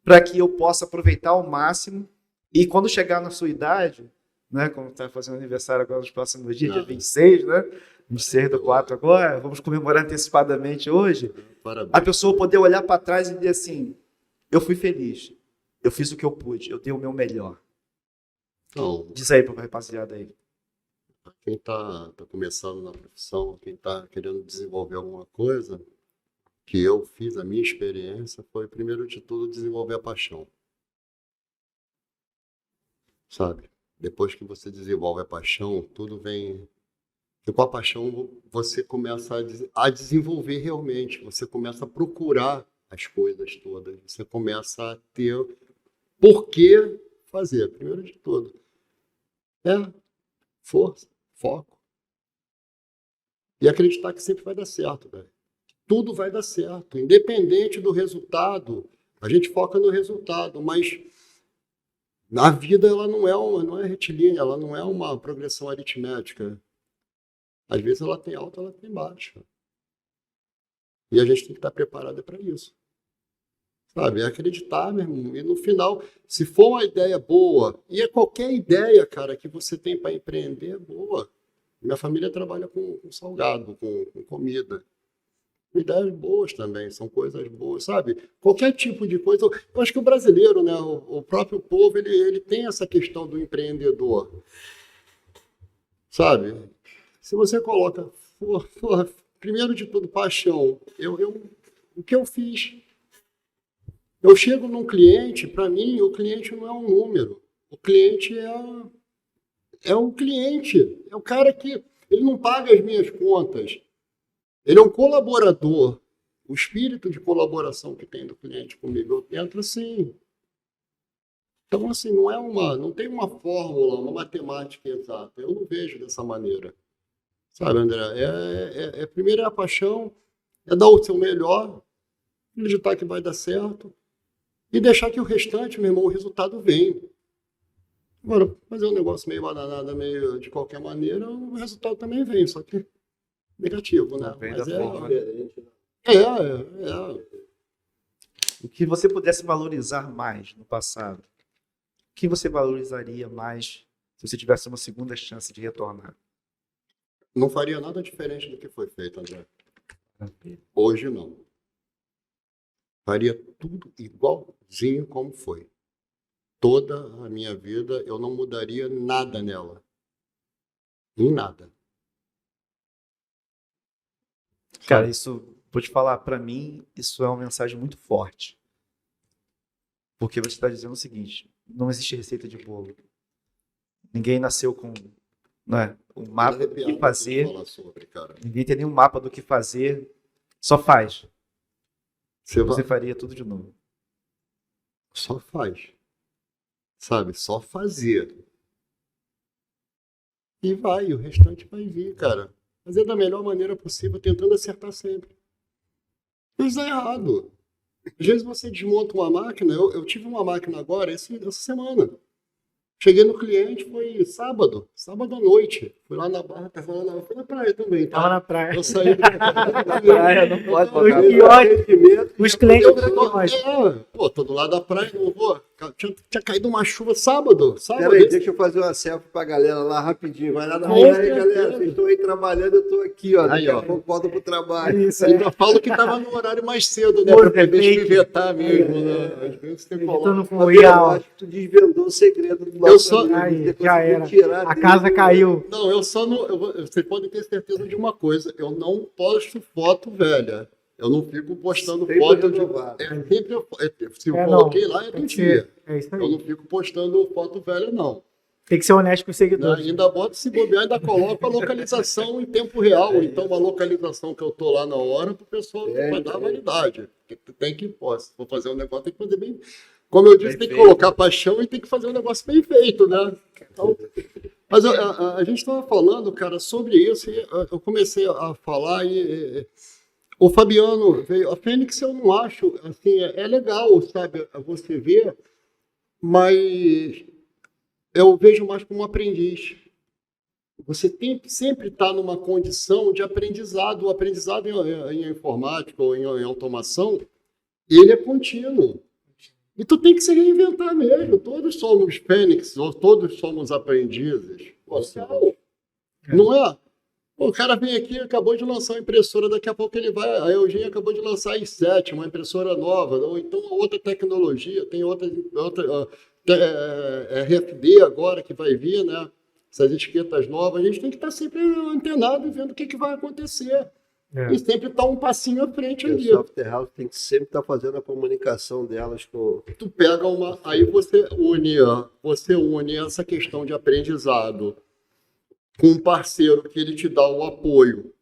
para que eu possa aproveitar ao máximo e quando chegar na sua idade, né, como está fazendo aniversário agora nos próximos dias, dia 26, né? 26/4 agora, vamos comemorar antecipadamente hoje, Parabéns. a pessoa poder olhar para trás e dizer assim, eu fui feliz, eu fiz o que eu pude, eu dei o meu melhor. Então, Diz aí para a rapaziada aí. quem tá começando na profissão, quem tá querendo desenvolver alguma coisa, que eu fiz, a minha experiência foi, primeiro de tudo, desenvolver a paixão. Sabe? Depois que você desenvolve a paixão, tudo vem... E com a paixão você começa a desenvolver realmente, você começa a procurar as coisas todas, você começa a ter por que fazer, primeiro de tudo. Força, foco. E acreditar que sempre vai dar certo, velho. tudo vai dar certo. Independente do resultado, a gente foca no resultado, mas a vida ela não é retilínea, ela não é uma progressão aritmética. Às vezes ela tem alta, ela tem baixa. E a gente tem que estar preparado para isso. Sabe? É acreditar, meu irmão. E no final, se for uma ideia boa, e é qualquer ideia, cara, que você tem para empreender, é boa. Minha família trabalha com salgado, com comida. Ideias boas também, são coisas boas, sabe? Qualquer tipo de coisa. Eu acho que o brasileiro, né, o próprio povo, ele tem essa questão do empreendedor. Sabe? Se você coloca, primeiro de tudo, paixão. O que eu fiz? Eu chego num cliente, para mim, o cliente não é um número. O cliente é um cliente. É o cara que ele não paga as minhas contas. Ele é um colaborador. O espírito de colaboração que tem do cliente comigo, eu tento assim. Então, assim, não tem uma fórmula, uma matemática exata. Eu não vejo dessa maneira. Sabe, André? Primeiro é a paixão, é dar o seu melhor, acreditar que vai dar certo e deixar que o restante, meu irmão, o resultado vem. Agora, fazer um negócio meio bananada, meio de qualquer maneira, o resultado também vem, só que negativo, né? Vem Mas da forma. é. O que você pudesse valorizar mais no passado, o que você valorizaria mais se você tivesse uma segunda chance de retornar? Não faria nada diferente do que foi feito, André. Hoje não. Faria tudo igualzinho como foi. Toda a minha vida, eu não mudaria nada nela. Em nada. Cara, isso, vou te falar, para mim, isso é uma mensagem muito forte. Porque você está dizendo o seguinte, não existe receita de bolo. Ninguém nasceu com, né, um mapa do que fazer. Ninguém tem nenhum mapa do que fazer. Só faz. Você faria tudo de novo. Só faz. Sabe? Só fazer. E o restante vai vir, cara. Fazer da melhor maneira possível, tentando acertar sempre. Mas é errado. Às vezes você desmonta uma máquina. Eu tive uma máquina agora, essa semana. Cheguei no cliente, foi sábado à noite. Fui lá na Barra, fui na praia também. Tá? Tava na praia. Eu saí Na praia, não pode Os botar. piores, os clientes Pô, tô do lado da praia, não vou. Tinha caído uma chuva sábado. Peraí, deixa eu fazer uma selfie pra galera lá rapidinho. Vai lá na rua aí, galera. Vocês estão aí trabalhando, eu tô aqui, ó. Daqui a pouco volta pro trabalho. Isso, Ainda falo que tava no horário mais cedo, né? Pra poder espivetar mesmo, né? Às vezes você coloca. Editando com o Eu real. acho que tu desvendou o segredo do Eu só- Aí, já era. A casa caiu. Não, eu só não. Vocês podem ter certeza de uma coisa: eu não posto foto velha. Eu não fico postando Sempre foto de. renovado. Se eu É, coloquei não. lá, é do Tem que dia. ser. É isso Eu aí. não fico postando foto velha, não. Tem que ser honesto com os seguidores. Ainda boto, se bobear, ainda coloco a localização em tempo real. Então, uma localização que eu tô lá na hora, para o pessoal vai dar validade. Tem que, se for fazer um negócio, tem que fazer bem. Como eu disse, tem que colocar paixão e tem que fazer um negócio bem feito, né? Então, mas a gente estava falando, cara, sobre isso, e eu comecei a falar e o Fabiano veio. A Fênix eu não acho, assim, é legal, sabe, você ver, mas eu vejo mais como um aprendiz. Você tem que sempre estar numa condição de aprendizado. O aprendizado em informática ou em automação, ele é contínuo. E tu tem que se reinventar mesmo. Todos somos fênix, ou todos somos aprendizes. Pô, legal. Não é? Pô, o cara vem aqui, acabou de lançar uma impressora, daqui a pouco ele vai. A Eugênia acabou de lançar a i7, uma impressora nova, ou então outra tecnologia, tem outra RFD agora que vai vir, né? Essas etiquetas novas. A gente tem que estar sempre antenado e vendo o que vai acontecer. E sempre estar um passinho à frente ali. O software house tem que sempre estar fazendo a comunicação delas com. Tu pega uma. Aí você une essa questão de aprendizado com um parceiro que ele te dá o apoio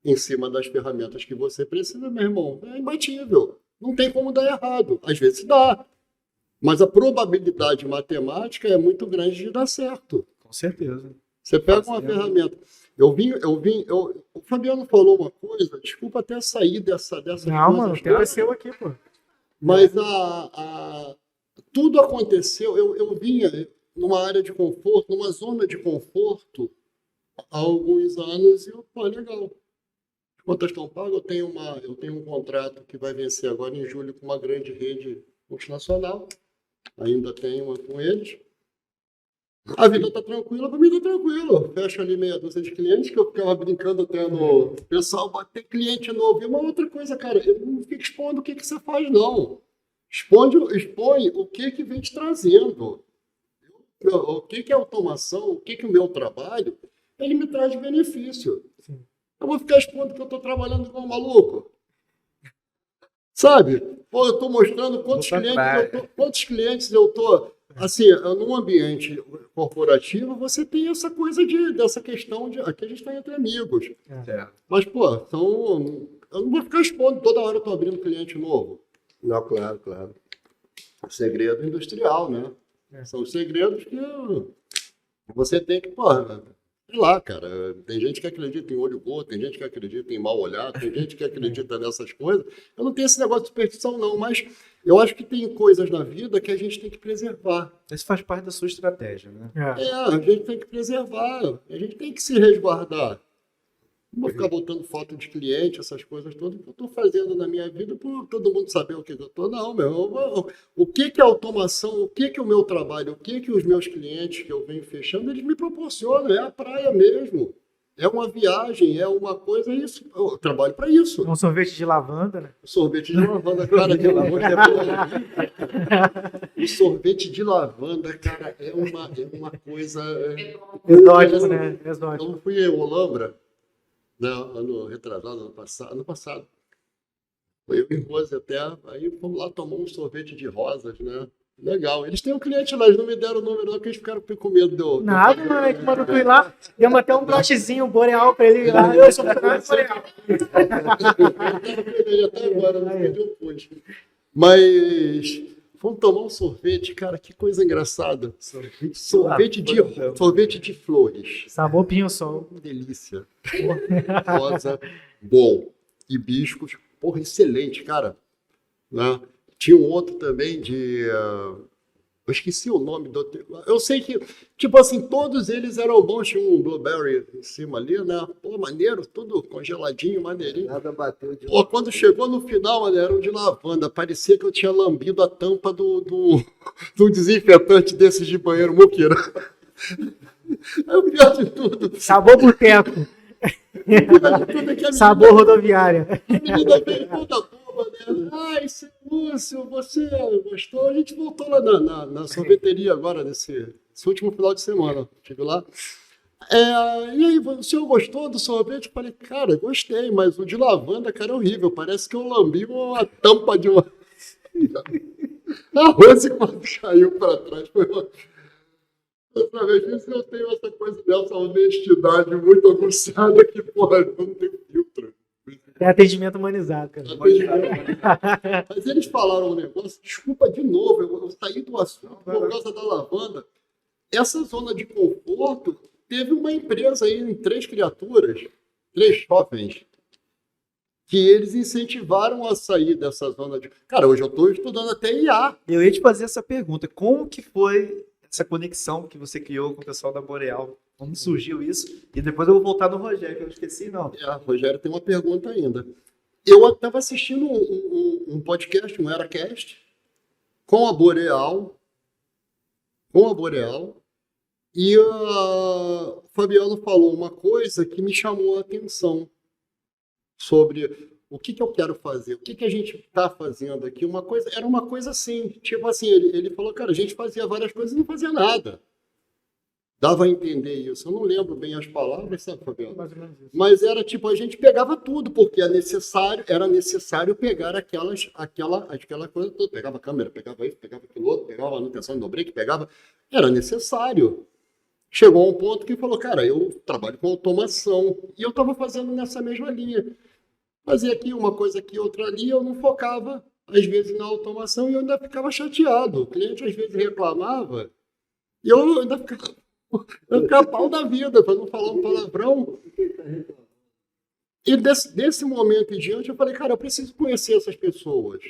em cima das ferramentas que você precisa, meu irmão. É imbatível. Não tem como dar errado. Às vezes dá. Mas a probabilidade matemática é muito grande de dar certo. Com certeza. Você pega uma ferramenta. O Fabiano falou uma coisa, desculpa até sair dessas Não, coisas mano, o tempo é todas, seu aqui, pô. mas tudo aconteceu, eu vinha numa área de conforto, numa zona de conforto há alguns anos e pô, legal. As contas estão pagas, eu tenho um contrato que vai vencer agora em julho com uma grande rede multinacional, ainda tenho uma com eles. A vida está tranquila, para mim está tranquilo. Fecho ali meia dúzia de clientes, que eu ficava brincando até no pessoal, bater cliente novo. E uma outra coisa, cara, eu não fico expondo o que você faz, não. Expõe o que vem te trazendo. O que é automação, o que o meu trabalho, ele me traz benefício. Sim. Eu vou ficar expondo que eu estou trabalhando igual um maluco. Sabe? Pô, eu estou mostrando quantos clientes eu estou. Assim, num ambiente corporativo, você tem essa coisa dessa questão de aqui a gente está entre amigos. Mas, pô, então, eu não vou ficar expondo, toda hora eu estou abrindo cliente novo. Não, claro, claro. Segredo industrial, né? São segredos que você tem que, pô, sei lá, cara. Tem gente que acredita em olho gordo, tem gente que acredita em mal olhado, tem gente que acredita nessas coisas. Eu não tenho esse negócio de superstição, não, mas eu acho que tem coisas na vida que a gente tem que preservar. Isso faz parte da sua estratégia, né? A gente tem que preservar, a gente tem que se resguardar. Não vou ficar botando foto de cliente, essas coisas todas que eu estou fazendo na minha vida para todo mundo saber o que eu estou. Não, o que é automação, o que o meu trabalho, o que os meus clientes que eu venho fechando, eles me proporcionam. É a praia mesmo. É uma viagem, é uma coisa, é isso. Eu trabalho para isso. É um sorvete de lavanda, né? Sorvete de lavanda, cara, de lavanda O sorvete de lavanda, cara, é uma coisa. Exótico, né? Exótico. Eu fui em Olambra. Não, ano retrasado, ano passado. Eu e Rose até, aí fomos lá tomar um sorvete de rosas, né? Legal. Eles têm um cliente lá, eles não me deram o número, não, porque eles ficaram com medo de eu. Nada, mano, é que mandou tu ir lá, demos até um brochezinho boreal pra ele lá. Eu sou funcionário boreal. Eu tava com ele até agora, não perdi o ponto. Mas vamos tomar um sorvete, cara, que coisa engraçada. Sorvete de flores. Sabor pinho-sol. Que delícia. Porra, rosa, bom. Hibiscos, porra, excelente, cara. Né? Tinha um outro também de... eu esqueci o nome do... Eu sei que, tipo assim, todos eles eram bons. Tinha um blueberry em cima ali, né? Pô, maneiro, tudo congeladinho, maneirinho. Nada bateu de Pô, quando chegou no final, mano, era um de lavanda. Parecia que eu tinha lambido a tampa do desinfetante desses de banheiro moqueira. É o pior de tudo. Sabor boteco. O pior de tudo é que a menina, Sabor rodoviária. a menina veio toda boba, né? Ai, seu Lúcio, você gostou? A gente voltou lá na sorveteria agora, nesse último final de semana. Estive lá. E aí, o senhor gostou do sorvete? Eu falei, cara, gostei, mas o de lavanda, cara, é horrível. Parece que eu lambi uma tampa de uma... A Rose, quando caiu para trás, foi uma... Outra vez disso, eu tenho essa coisa dessa honestidade muito aguçada que, porra, eu não tenho filtro. É atendimento humanizado, cara. Mas eles falaram um negócio, desculpa de novo, eu saí do assunto por causa da lavanda. Essa zona de conforto, teve uma empresa aí em 3 criaturas, 3 jovens, que eles incentivaram a sair dessa zona de... Cara, hoje eu estou estudando até IA. Eu ia te fazer essa pergunta. Como que foi essa conexão que você criou com o pessoal da Boreal? Como surgiu isso? E depois eu vou voltar no Rogério, que eu não esqueci, não. Rogério tem uma pergunta ainda. Eu estava assistindo um podcast, um EraCast, com a Boreal, e o Fabiano falou uma coisa que me chamou a atenção sobre o que eu quero fazer, o que a gente está fazendo aqui. Era uma coisa assim, tipo assim, ele falou, cara, a gente fazia várias coisas e não fazia nada. Dava a entender isso. Eu não lembro bem as palavras, sabe, Fabiano? Mais ou menos isso. Mas era tipo, a gente pegava tudo, porque era necessário pegar aquela coisa toda. Pegava a câmera, pegava isso, pegava aquilo outro, pegava a manutenção do break, pegava... Era necessário. Chegou a um ponto que falou, cara, eu trabalho com automação. E eu estava fazendo nessa mesma linha. Fazia aqui uma coisa aqui, outra ali, eu não focava, às vezes, na automação e eu ainda ficava chateado. O cliente, às vezes, reclamava e eu ainda ficava... Eu ficar pau da vida, para não falar um palavrão. E desse momento em diante, eu falei, cara, eu preciso conhecer essas pessoas.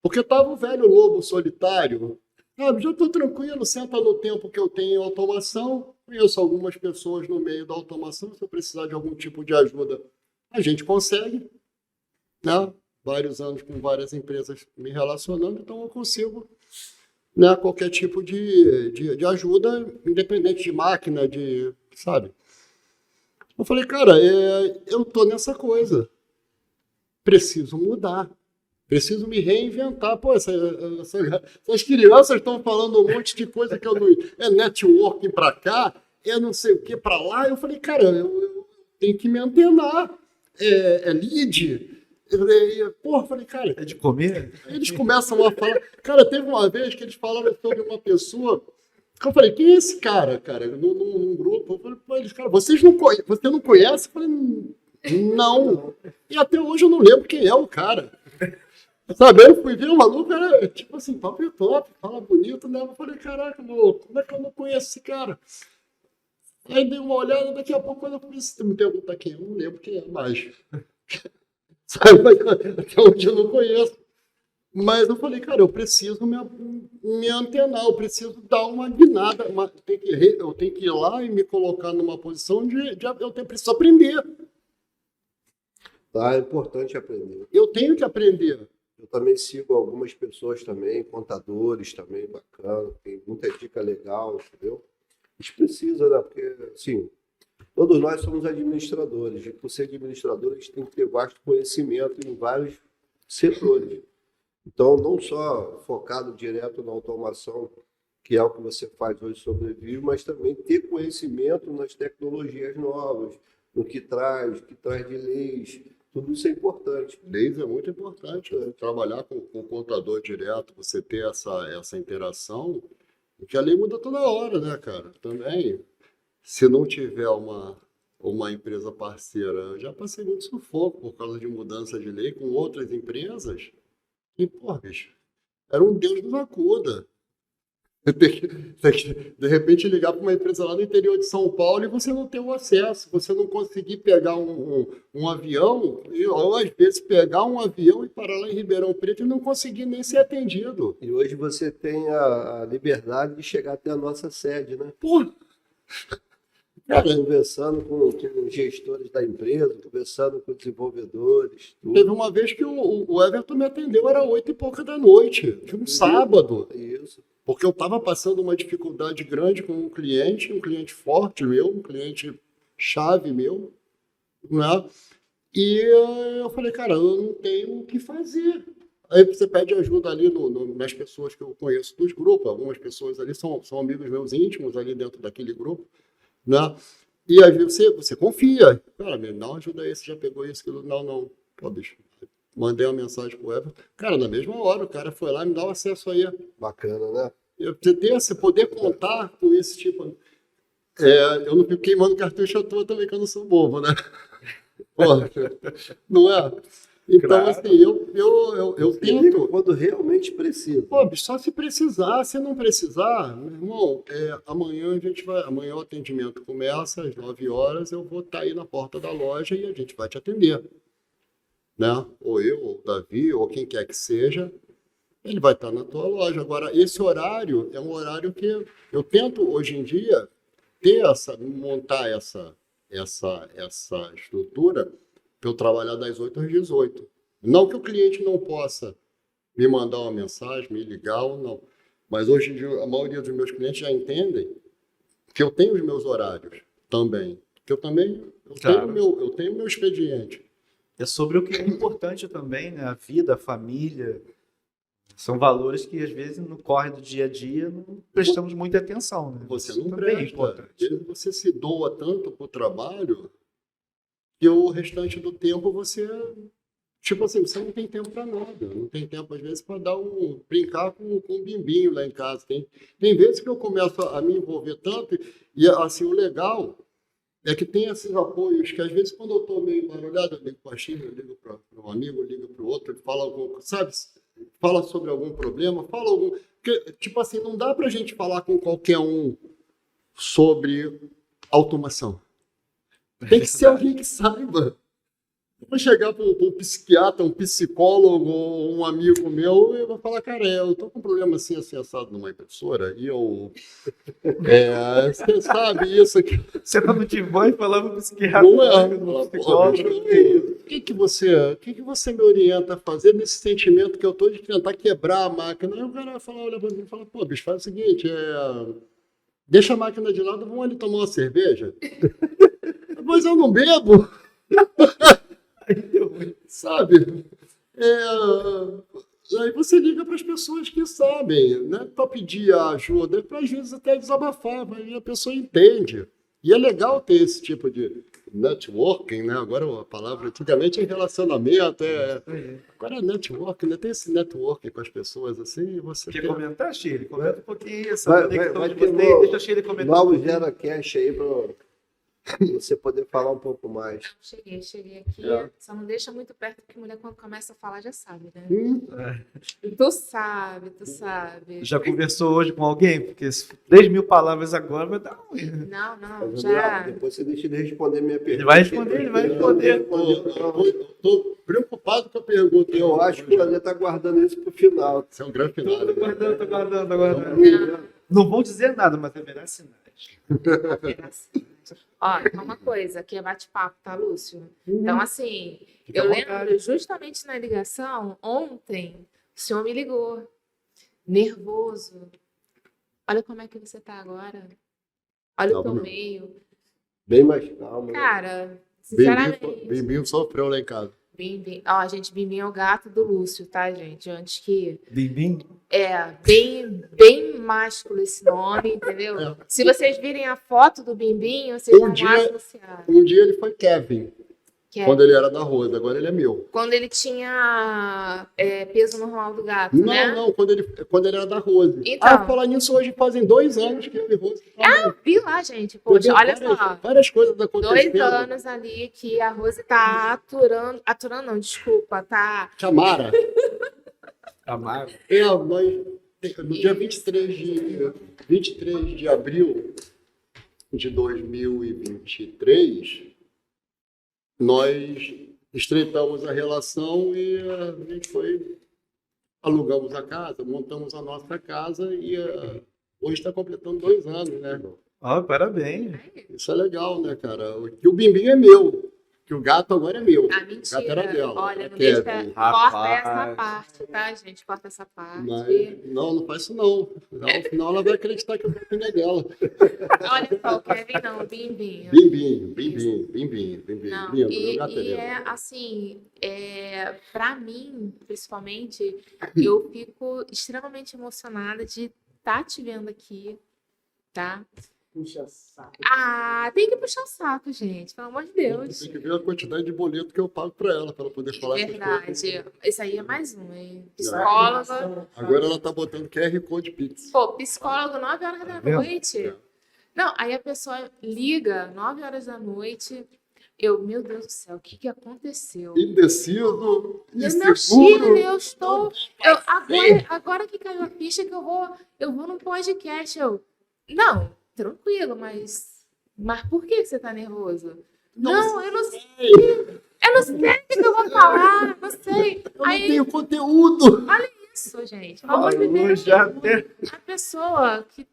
Porque tava o velho lobo solitário, sabe? Já estou tranquilo, senta no tempo que eu tenho em automação, conheço algumas pessoas no meio da automação, se eu precisar de algum tipo de ajuda, a gente consegue, né? Vários anos com várias empresas me relacionando, então eu consigo, né, qualquer tipo de ajuda, independente de máquina, sabe? Eu falei, cara, eu tô nessa coisa, preciso mudar. Preciso me reinventar. Pô, essas crianças estão falando um monte de coisa que eu não. É networking para cá, é não sei o que para lá. Eu falei, cara, eu tenho que me antenar. É lead. Porra, eu falei, cara. É de comer? Eles começam a falar. Cara, teve uma vez que eles falaram sobre uma pessoa. Eu falei, quem é esse cara, num grupo? Eu falei, pô, eles, cara, você não conhece? Eu falei, não. E até hoje eu não lembro quem é o cara. Sabe, eu fui ver o maluco, era tipo assim, top top, fala bonito, né? Eu falei, caraca, maluco, como é que eu não conheço esse cara? Aí dei uma olhada, daqui a pouco eu comecei a me perguntar quem é, eu não lembro quem é mais. Sabe, até hoje eu não conheço. Mas eu falei, cara, eu preciso me antenar, eu preciso dar uma guinada, eu tenho que ir lá e me colocar numa posição preciso aprender. Tá, é importante aprender. Eu tenho que aprender. Eu também sigo algumas pessoas também, contadores também, bacana, tem muita dica legal, entendeu? A gente precisa, né? Porque, assim, todos nós somos administradores, e por ser administrador, a gente tem que ter vasto conhecimento em vários setores. Então, não só focado direto na automação, que é o que você faz hoje sobrevive, mas também ter conhecimento nas tecnologias novas, no que traz de leis. Tudo isso é importante. Leis é muito importante. Né? Trabalhar com o contador direto, você ter essa interação, porque a lei muda toda hora, né, cara? Também, se não tiver uma empresa parceira, eu já passei muito sufoco por causa de mudança de lei com outras empresas. E, pô, bicho, era um Deus nos acuda. De repente ligar para uma empresa lá no interior de São Paulo e você não ter o acesso, você não conseguir pegar um avião, ou às vezes pegar um avião e parar lá em Ribeirão Preto e não conseguir nem ser atendido. E hoje você tem a liberdade de chegar até a nossa sede, né? Pô, cara, conversando com gestores da empresa, conversando com desenvolvedores. Tudo. Teve uma vez que o Everton me atendeu, era 8 e pouca da noite, de um sábado. Isso. Porque eu estava passando uma dificuldade grande com um cliente forte meu, um cliente chave meu, né? E eu falei, cara, eu não tenho o que fazer. Aí você pede ajuda ali nas pessoas que eu conheço dos grupos, algumas pessoas ali são amigos meus íntimos ali dentro daquele grupo, né? E às vezes você confia, cara, me dá uma ajuda aí, você já pegou isso, aquilo, não, pô, bicho. Mandei uma mensagem pro Everton. Cara, na mesma hora, o cara foi lá e me dá o acesso aí. Bacana, né? Você poder contar com esse tipo. Eu não fico queimando cartucho à toa também, que eu não sou bobo, né? Porra, não é? Então, claro. Assim, eu tento. Quando realmente precisa. Pô, bicho, só se precisar. Se não precisar, meu irmão, amanhã amanhã o atendimento começa às 9 horas, eu vou estar aí na porta da loja e a gente vai te atender. Né? Ou eu, ou o Davi, ou quem quer que seja, ele vai estar na tua loja. Agora, esse horário é um horário que eu tento, hoje em dia, montar essa estrutura para eu trabalhar das 8 às 18. Não que o cliente não possa me mandar uma mensagem, me ligar ou não. Mas hoje em dia, a maioria dos meus clientes já entendem que eu tenho os meus horários também. Que eu tenho meu expediente. É sobre o que é importante também, né? A vida, a família. São valores que, às vezes, no corre do dia a dia, não prestamos muita atenção. Né? Você não presta. É importante. Você se doa tanto para o trabalho que o restante do tempo você... Tipo assim, você não tem tempo para nada. Não tem tempo, às vezes, para brincar com um bimbinho lá em casa. Tem vezes que eu começo a me envolver tanto e, assim, o legal... É que tem esses apoios que, às vezes, quando eu estou meio embaralhado, eu ligo para a China, eu ligo para um amigo, eu ligo para o outro, ele fala fala sobre algum problema, Porque, tipo assim, não dá para a gente falar com qualquer um sobre automação. Tem que ser alguém que saiba. Eu vou chegar para um psiquiatra, um psicólogo, um amigo meu, e eu vou falar, cara, eu tô com um problema assim, assado numa impressora, e eu... você sabe isso aqui. Você tá no Timão e falando pro psiquiatra. Não é. pro Pô, psicólogo. o que você me orienta a fazer nesse sentimento que eu tô de tentar quebrar a máquina? Aí o cara vai falar, olha pra mim e fala, pô, bicho, faz o seguinte, deixa a máquina de lado, vamos ali tomar uma cerveja. Mas eu não bebo. Sabe? Aí você liga para as pessoas que sabem, né? Para pedir ajuda, para às vezes até desabafar, aí a pessoa entende. E é legal ter esse tipo de networking, né? Agora a palavra antigamente é relacionamento, agora é networking, né? Tem esse networking com as pessoas assim, e você Quer tem... comentar, Shirley? Comenta um pouquinho essa Vai conexão de ter vocês. Deixa a Shirley comentar. Novos GeraCast aí para você poder falar um pouco mais. Cheguei aqui. Só não deixa muito perto, porque mulher, quando começa a falar, já sabe, né? Tu sabe. Já conversou hoje com alguém? Porque 3.000 palavras agora vai dar ruim. Não, já. Depois você deixa ele responder minha pergunta. Ele vai responder. Tô preocupado com a pergunta. Eu acho que o André está guardando isso para o final. Isso é um grande final. Tô guardando. Não vou dizer nada, mas haverá sinais. Ó, uma coisa, aqui é bate-papo, tá, Lúcio? Então, assim, Fica à eu vontade. lembro justamente na ligação, ontem, o senhor me ligou, nervoso. Olha como é que você tá agora. Olha o teu meio. Bem mais calmo. Cara, sinceramente. Bimbinho sofreu lá em casa. Bimbim. Ó, gente, Bimbim é o gato do Lúcio, tá, gente? Antes que. Bimbim? Bem másculo esse nome, entendeu? É. Se vocês virem a foto do Bimbim, vocês vão associar. Um dia ele foi Kevin, Que é quando ele era da Rosa, agora ele é meu. quando ele tinha peso normal do gato, né? Não, quando ele era da Rose. Então. Falar nisso, hoje fazem 2 anos que ele e Rose. Vi lá, gente. Poxa, olha só. Várias coisas acontecendo. 2 anos ali que a Rose tá aturando não, desculpa, tá. Chamara. Amargo. No dia 23 de abril de 2023, nós estreitamos a relação e a gente alugamos a casa, montamos a nossa casa e hoje está completando 2 anos, né? Ó, parabéns. Isso é legal, né, cara? Que o Bimbinho é meu, que o gato agora é meu. Ah, O gato era mentira. dela. Olha, não Kevin. deixa. Rapaz. Corta essa parte, tá, gente? Corta essa parte. Mas, não faz isso não. Senão ela vai acreditar que o gato é dela. Olha só, o Kevin não, o Bimbinho. Bimbinho. Não, Lindo, meu gato é e lindo. é assim, para mim, principalmente, eu fico extremamente emocionada de estar te vendo aqui, tá? Puxa saco. Ah, tem que puxar o saco, gente, pelo amor de Deus. Tem que ver a quantidade de boleto que eu pago pra ela poder falar essas coisas. Verdade. Esse aí é mais um, hein? Psicóloga. Agora ela tá botando QR Code Pix. Pô, psicólogo 9 horas da vendo? noite. Não, aí a pessoa liga 9 horas da noite. Meu Deus do céu, o que aconteceu? Indeciso, Meu inseguro. Chile, eu estou. Agora que caiu a ficha que eu vou num podcast. Não, tranquilo, mas por que você tá nervoso? Não, eu não sei. Eu não sei o que eu vou falar, não sei. Eu não tenho conteúdo. Isso, gente. Pelo amor de Deus. A pessoa que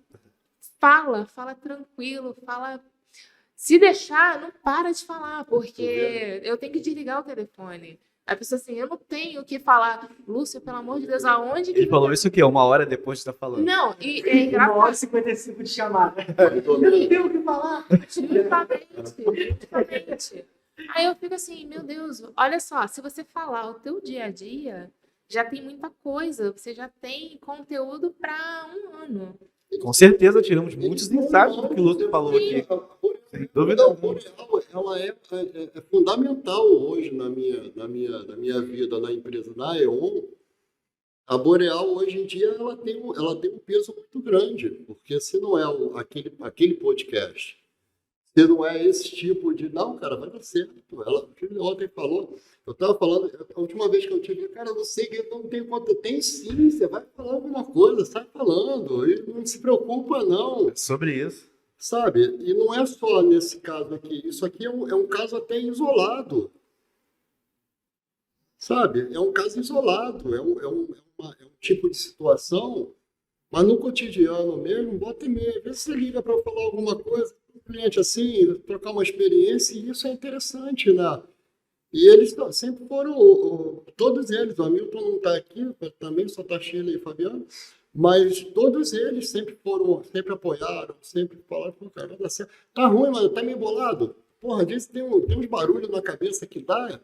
fala tranquilo, fala. Se deixar, não para de falar, porque eu tenho que desligar o telefone. A pessoa assim, eu não tenho o que falar. Lúcio, pelo amor de Deus, aonde que. Ele falou isso o quê? 1 hora depois de estar falando. Não, e é 1 hora engraçado. e 55 de chamada. Eu não tenho o que falar. Justamente. Aí eu fico assim, meu Deus, olha só, se você falar o teu dia a dia, já tem muita coisa. Você já tem conteúdo para 1 ano. Com certeza tiramos muitos insights do que o Lúcio falou aqui. Sem dúvida A alguma. Boreal, ela é fundamental hoje na minha vida na empresa da E.ON. A Boreal, hoje em dia, ela tem um peso muito grande, porque se não é aquele podcast, se não é esse tipo de... Não, cara, vai dar certo. Ela ontem falou, eu estava falando, a última vez que eu tive, cara, eu não sei, eu não tenho conta. Tem sim, você vai falar alguma coisa, sai falando, e não se preocupa, não. Sobre isso. sabe? E não é só nesse caso aqui. Isso aqui é um caso até isolado, sabe? É um caso isolado, é um tipo de situação, mas no cotidiano mesmo, bota e meia, às vezes você liga para falar alguma coisa, um cliente assim, trocar uma experiência, e isso é interessante, né? E eles sempre foram, todos eles, o Hamilton não está aqui, também só está Sheila e Fabiano, mas todos eles sempre foram, sempre apoiaram, sempre falaram, pô, cara, vai dar certo. Tá ruim, mano, tá meio bolado. Porra, às vezes tem uns barulhos na cabeça que dá.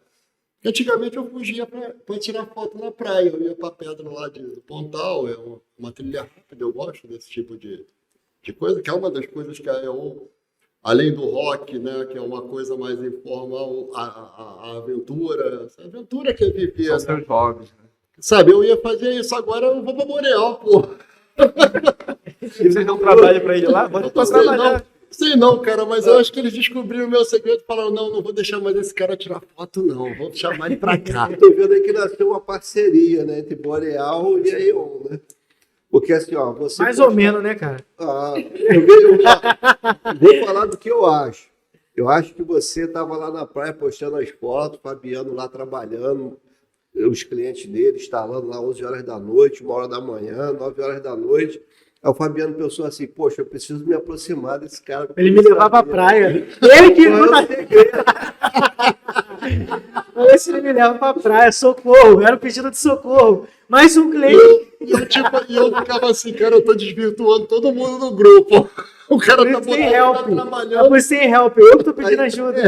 Antigamente eu fugia para tirar foto na praia, eu ia para pedra lá do Pontal, é uma trilha rápida, eu gosto desse tipo de coisa, que é uma das coisas que eu, além do rock, né, que é uma coisa mais informal, a aventura, essa aventura que é viver, São né? seus hobbies, né? Sabe, eu ia fazer isso, agora eu vou para Boreal, pô. E vocês não trabalham para ele lá? Bora pra trabalhar. Sei não, cara, mas eu acho que eles descobriram o meu segredo e falaram, não vou deixar mais esse cara tirar foto, não. Vou chamar ele pra cá. Estou vendo aí que nasceu uma parceria, né, entre Boreal e a EON, né? Porque assim, ó, você... Mais ou menos, né, cara? Vou falar do que eu acho. Eu acho que você estava lá na praia postando as fotos, Fabiano lá trabalhando, os clientes dele instalando lá 11 horas da noite, 1 hora da manhã, 9 horas da noite. Aí o Fabiano pensou assim, poxa, eu preciso me aproximar desse cara. Ele me levar pra praia. Ele que... Olha se ele me leva pra praia, socorro, era um pedido de socorro. Mais um cliente. E eu ficava assim, cara, eu tô desvirtuando todo mundo no grupo. O cara tá Sem botando, help. tá trabalhando. Eu fui sem help, eu que tô pedindo ajuda.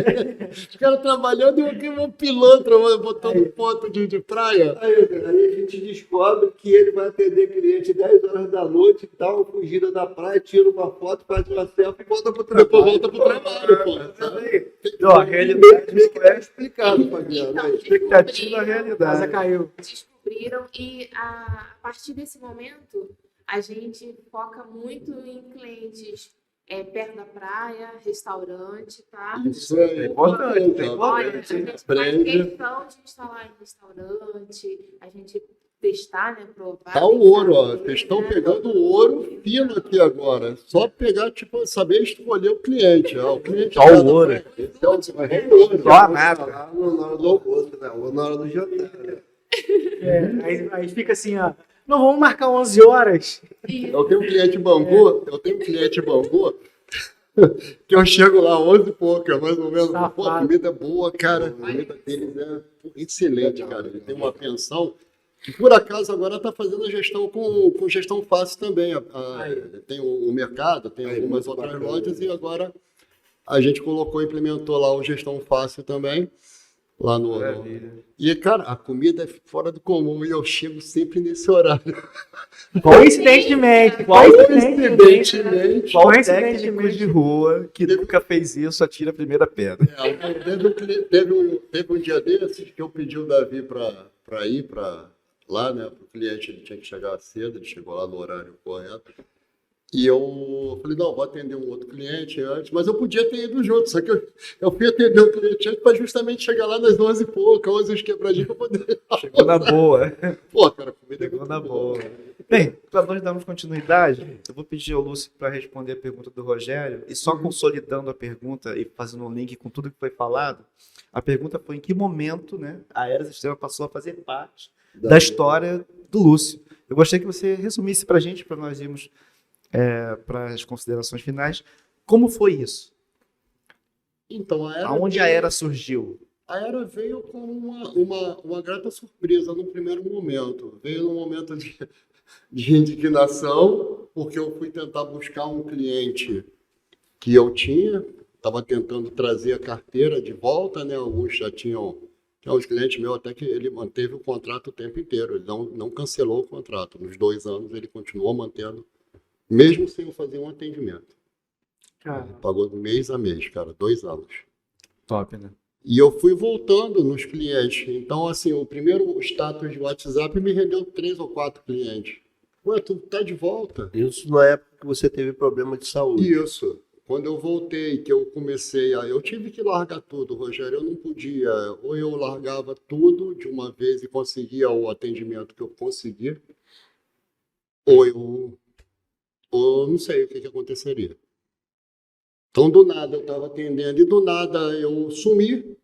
Os caras trabalhando e eu aqui, um pilantra, botando foto de praia. Aí a gente descobre que ele vai atender cliente 10 horas da noite, dá uma fugida da praia, tira uma foto, faz uma selfie e volta pro trabalho. Depois volta pro trabalho, pô. Ó, a realidade não é Explicado, Fabiano. Então, Aí. expectativa, a A casa realidade. caiu. descobriram e a partir desse momento a gente foca muito em clientes perto da praia, restaurante, tá? Isso é importante, é Olha, a importante. gente faz Aprende. questão de instalar em restaurante, a gente testar, né, provar. Tá o ouro, ó. saber, Vocês estão né? pegando o ouro fino aqui agora. Só pegar, tipo, saber escolher o cliente. Ó. O cliente Só o ouro. Esse é o que vai resolver. Só a nata. Lá na hora do almoço, né? Ou na hora do jantar. Né? Aí fica assim, ó. Não, vamos marcar 11 horas. Eu tenho um cliente Bangu, que eu chego lá 11 e pouca, mais ou menos. Safado. Pô, a comida é boa, cara. A comida deles é excelente, cara. Ele tem uma pensão que, por acaso, agora está fazendo a gestão com gestão fácil também. Tem o mercado, tem algumas outras lojas e agora a gente implementou lá o gestão fácil também. Lá no. Maravilha. E, cara, a comida é fora do comum e eu chego sempre nesse horário. Coincidentemente. Coincidentemente. Qual Coincidentemente. técnico de rua que nunca fez isso atira a primeira pedra? Teve um dia desses que eu pedi o Davi para ir para lá, né? Para o cliente, ele tinha que chegar cedo, ele chegou lá no horário correto. E eu falei, não, vou atender um outro cliente antes, mas eu podia ter ido junto, só que eu fui atender o cliente antes para justamente chegar lá nas 11 e pouca, 11 os quebradinhos para poder... Chegou na boa. Pô, cara, a comida é Chegou muito na boa. boa. Bem, para nós darmos continuidade, eu vou pedir ao Lúcio para responder a pergunta do Rogério e só consolidando a pergunta e fazendo um link com tudo que foi falado. A pergunta foi em que momento, né, a Era Sistema passou a fazer parte da história do Lúcio. Eu gostaria que você resumisse para a gente, para nós irmos para as considerações finais. Como foi isso? Então, Aonde a Era surgiu? A Era veio como uma grata surpresa no primeiro momento. Veio num momento de indignação, porque eu fui tentar buscar um cliente que eu tinha, estava tentando trazer a carteira de volta, né? Alguns já tinham os clientes meus, até que ele manteve o contrato o tempo inteiro, ele não cancelou o contrato. Nos 2 anos ele continuou mantendo, mesmo sem eu fazer um atendimento. Cara, Pagou mês a mês, cara, 2 anos. Top, né? E eu fui voltando nos clientes. Então, assim, o primeiro status de WhatsApp me rendeu 3 ou 4 clientes. Ué, tu tá de volta? Isso na época que você teve problema de saúde. Isso. Quando eu voltei, que eu comecei a... Eu tive que largar tudo, Rogério. Eu não podia. Ou eu largava tudo de uma vez e conseguia o atendimento que eu conseguia, ou eu não sei o que aconteceria. Então, do nada, eu estava atendendo e do nada eu sumi.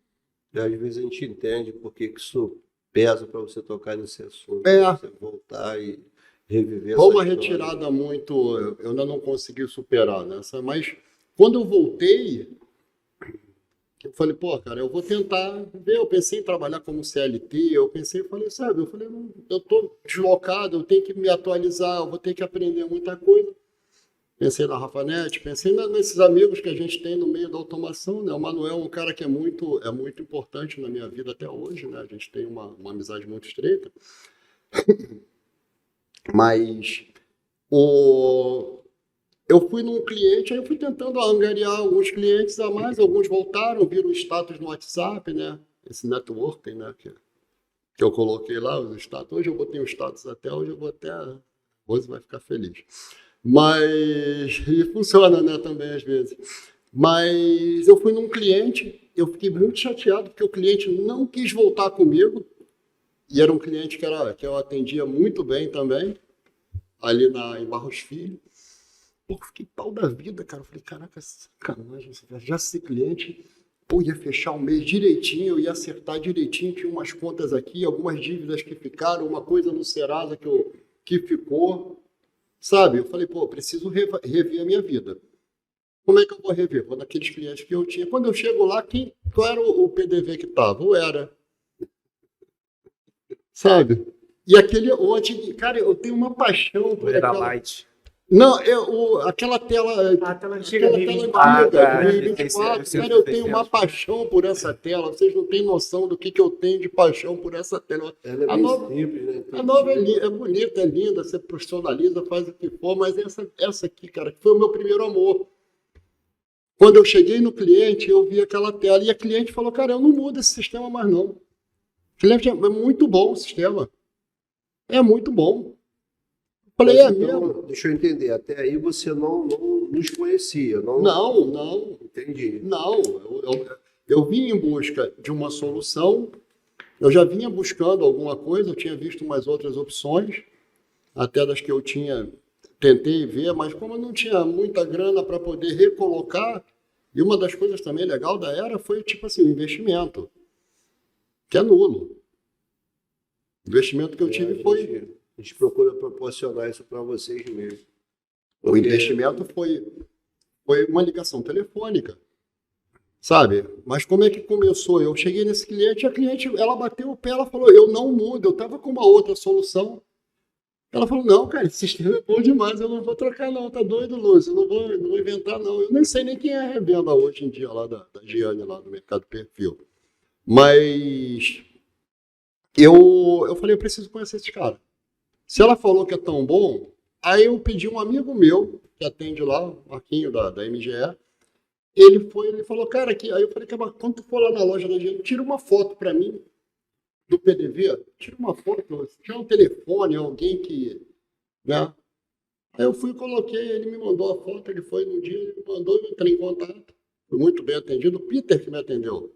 E às vezes a gente entende por que que isso pesa para você tocar nesse assunto. É. Você voltar e reviver Foi essa uma história. retirada muito. Eu ainda não consegui superar nessa, mas quando eu voltei, eu falei, pô, cara, eu vou tentar ver. Eu pensei em trabalhar como CLT, sabe, eu tô deslocado, eu tenho que me atualizar, eu vou ter que aprender muita coisa. Pensei na Rafanete, pensei nesses amigos que a gente tem no meio da automação, né? O Manuel é um cara que é muito importante na minha vida até hoje, né? A gente tem uma amizade muito estreita. Mas eu fui num cliente, aí eu fui tentando angariar alguns clientes a mais, alguns voltaram, viram o status no WhatsApp, né? Esse networking, né? Que eu coloquei lá, os status. Hoje eu botei o status até, hoje eu vou até... Hoje vai ficar feliz. Mas... E funciona, né? Também, às vezes. Mas eu fui num cliente, eu fiquei muito chateado, porque o cliente não quis voltar comigo, e era um cliente que eu atendia muito bem também, ali em Barros Filho. Pô, fiquei pau da vida, cara. Eu falei, caraca, sacanagem, já esse cliente, pô, ia fechar o mês direitinho, eu ia acertar direitinho, tinha umas contas aqui, algumas dívidas que ficaram, uma coisa no Serasa que ficou, sabe? Eu falei, pô, preciso rever a minha vida. Como é que eu vou rever? Vou naqueles clientes que eu tinha. Quando eu chego lá, qual era o PDV que estava? Ou era... Sabe? E cara, eu tenho uma paixão por Era aquela... light. Não, aquela tela... A tela antiga Aquela de tela 24. antiga, tá. de Eu 2024, sei cara, eu que tenho tem uma paixão por essa tela. Vocês não têm noção do que eu tenho de paixão por essa tela. Ela é A bem nova- simples, né? A nova é bonita, é linda, você personaliza, faz o que for, mas essa aqui, cara, que foi o meu primeiro amor. Quando eu cheguei no cliente, eu vi aquela tela e a cliente falou, cara, eu não mudo esse sistema mais não. O cliente é muito bom o sistema. É muito bom. Falei, Mas, é mesmo? então, deixa eu entender, até aí você não nos conhecia, não? Não. Entendi. Não, eu vim em busca de uma solução, eu já vinha buscando alguma coisa, eu tinha visto umas outras opções, até das que eu tentei ver, mas como eu não tinha muita grana para poder recolocar, e uma das coisas também legal da Era foi, tipo assim, o investimento, que é nulo. O investimento que eu tive foi... A gente procura proporcionar isso para vocês mesmo. O investimento foi uma ligação telefônica, sabe? Mas como é que começou? Eu cheguei nesse cliente, a cliente, ela bateu o pé, ela falou, eu não mudo, eu estava com uma outra solução. Ela falou, não, cara, esse sistema é bom demais, eu não vou trocar não, tá doido, Lúcio, eu não vou inventar não. Eu nem sei nem quem é a revenda hoje em dia lá da Giane, lá do Mercado Perfil. Mas eu falei, eu preciso conhecer esse cara. Se ela falou que é tão bom, aí eu pedi um amigo meu, que atende lá, o Marquinho da MGE, ele falou, cara, aqui. Aí eu falei, quando tu for lá na loja da gente, tira uma foto para mim do PDV, tira uma foto, tira um telefone, alguém que, né? Aí eu fui e coloquei, ele me mandou a foto, ele foi no dia, ele me mandou, eu entrei em contato, fui muito bem atendido, o Peter que me atendeu.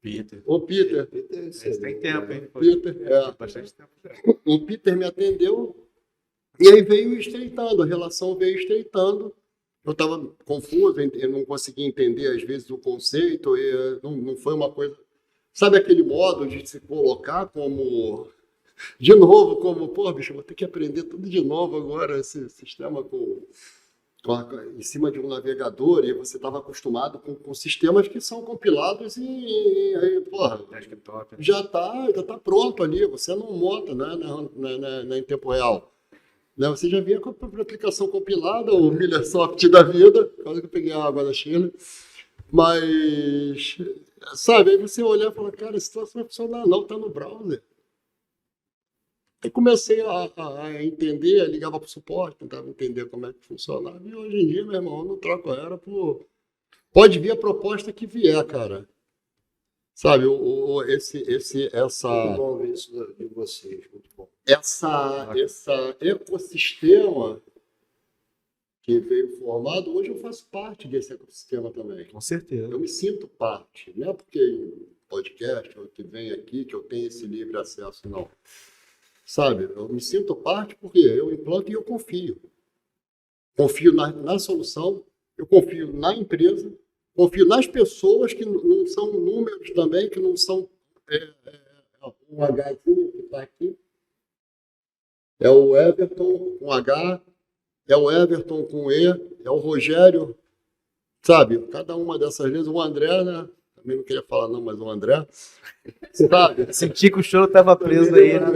Peter. O Peter, Esse tem tempo, hein? Peter, Bastante tempo já. o Peter me atendeu, e aí veio estreitando, a relação veio estreitando. Eu estava confuso, eu não conseguia entender, às vezes, o conceito, e não foi uma coisa... Sabe aquele modo de se colocar como... De novo, como, pô, bicho, eu vou ter que aprender tudo de novo agora, esse sistema em cima de um navegador, e você estava acostumado com sistemas que são compilados e aí, porra, Desktop. já tá pronto ali, você não monta, né, em tempo real. Né, você já vinha com a aplicação compilada, o Microsoft da vida, quase que eu peguei a água da China, mas, sabe, aí você olhar e falar, cara, esse troço não vai funcionar não, tá no browser. Aí comecei a entender, ligava para o suporte, tentava entender como é que funcionava, e hoje em dia, meu irmão, eu não troco a Era por... Pode vir a proposta que vier, cara. Sabe, essa... Muito bom ver isso de vocês, muito bom. Esse ecossistema que veio formado, hoje eu faço parte desse ecossistema também. Com certeza. Eu me sinto parte, não é porque podcast, ou que vem aqui, que eu tenho esse livre acesso, não. Sabe, eu me sinto parte porque eu implanto e eu confio. Confio na solução, eu confio na empresa, confio nas pessoas que não são números também, que não são um Hzinho que está aqui. É o Everton com H, é o Everton com E, é o Rogério, sabe? Cada uma dessas vezes, o André, né? Também não queria falar não, mas o André, sabe? Senti que o choro estava preso aí, né?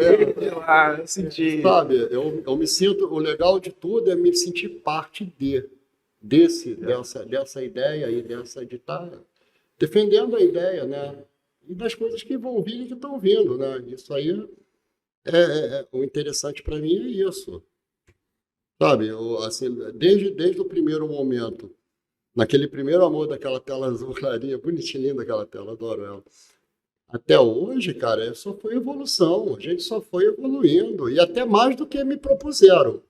Eu Senti. Sabe, eu me sinto, o legal de tudo é me sentir parte dessa ideia aí, de estar defendendo a ideia, né? E das coisas que vão vir e que estão vindo, né? Isso aí o interessante para mim é isso. Sabe, assim, desde o primeiro momento, naquele primeiro amor daquela tela azul clarinha, bonitinha, linda aquela tela, adoro ela. Até hoje, cara, só foi evolução, a gente só foi evoluindo, e até mais do que me propuseram.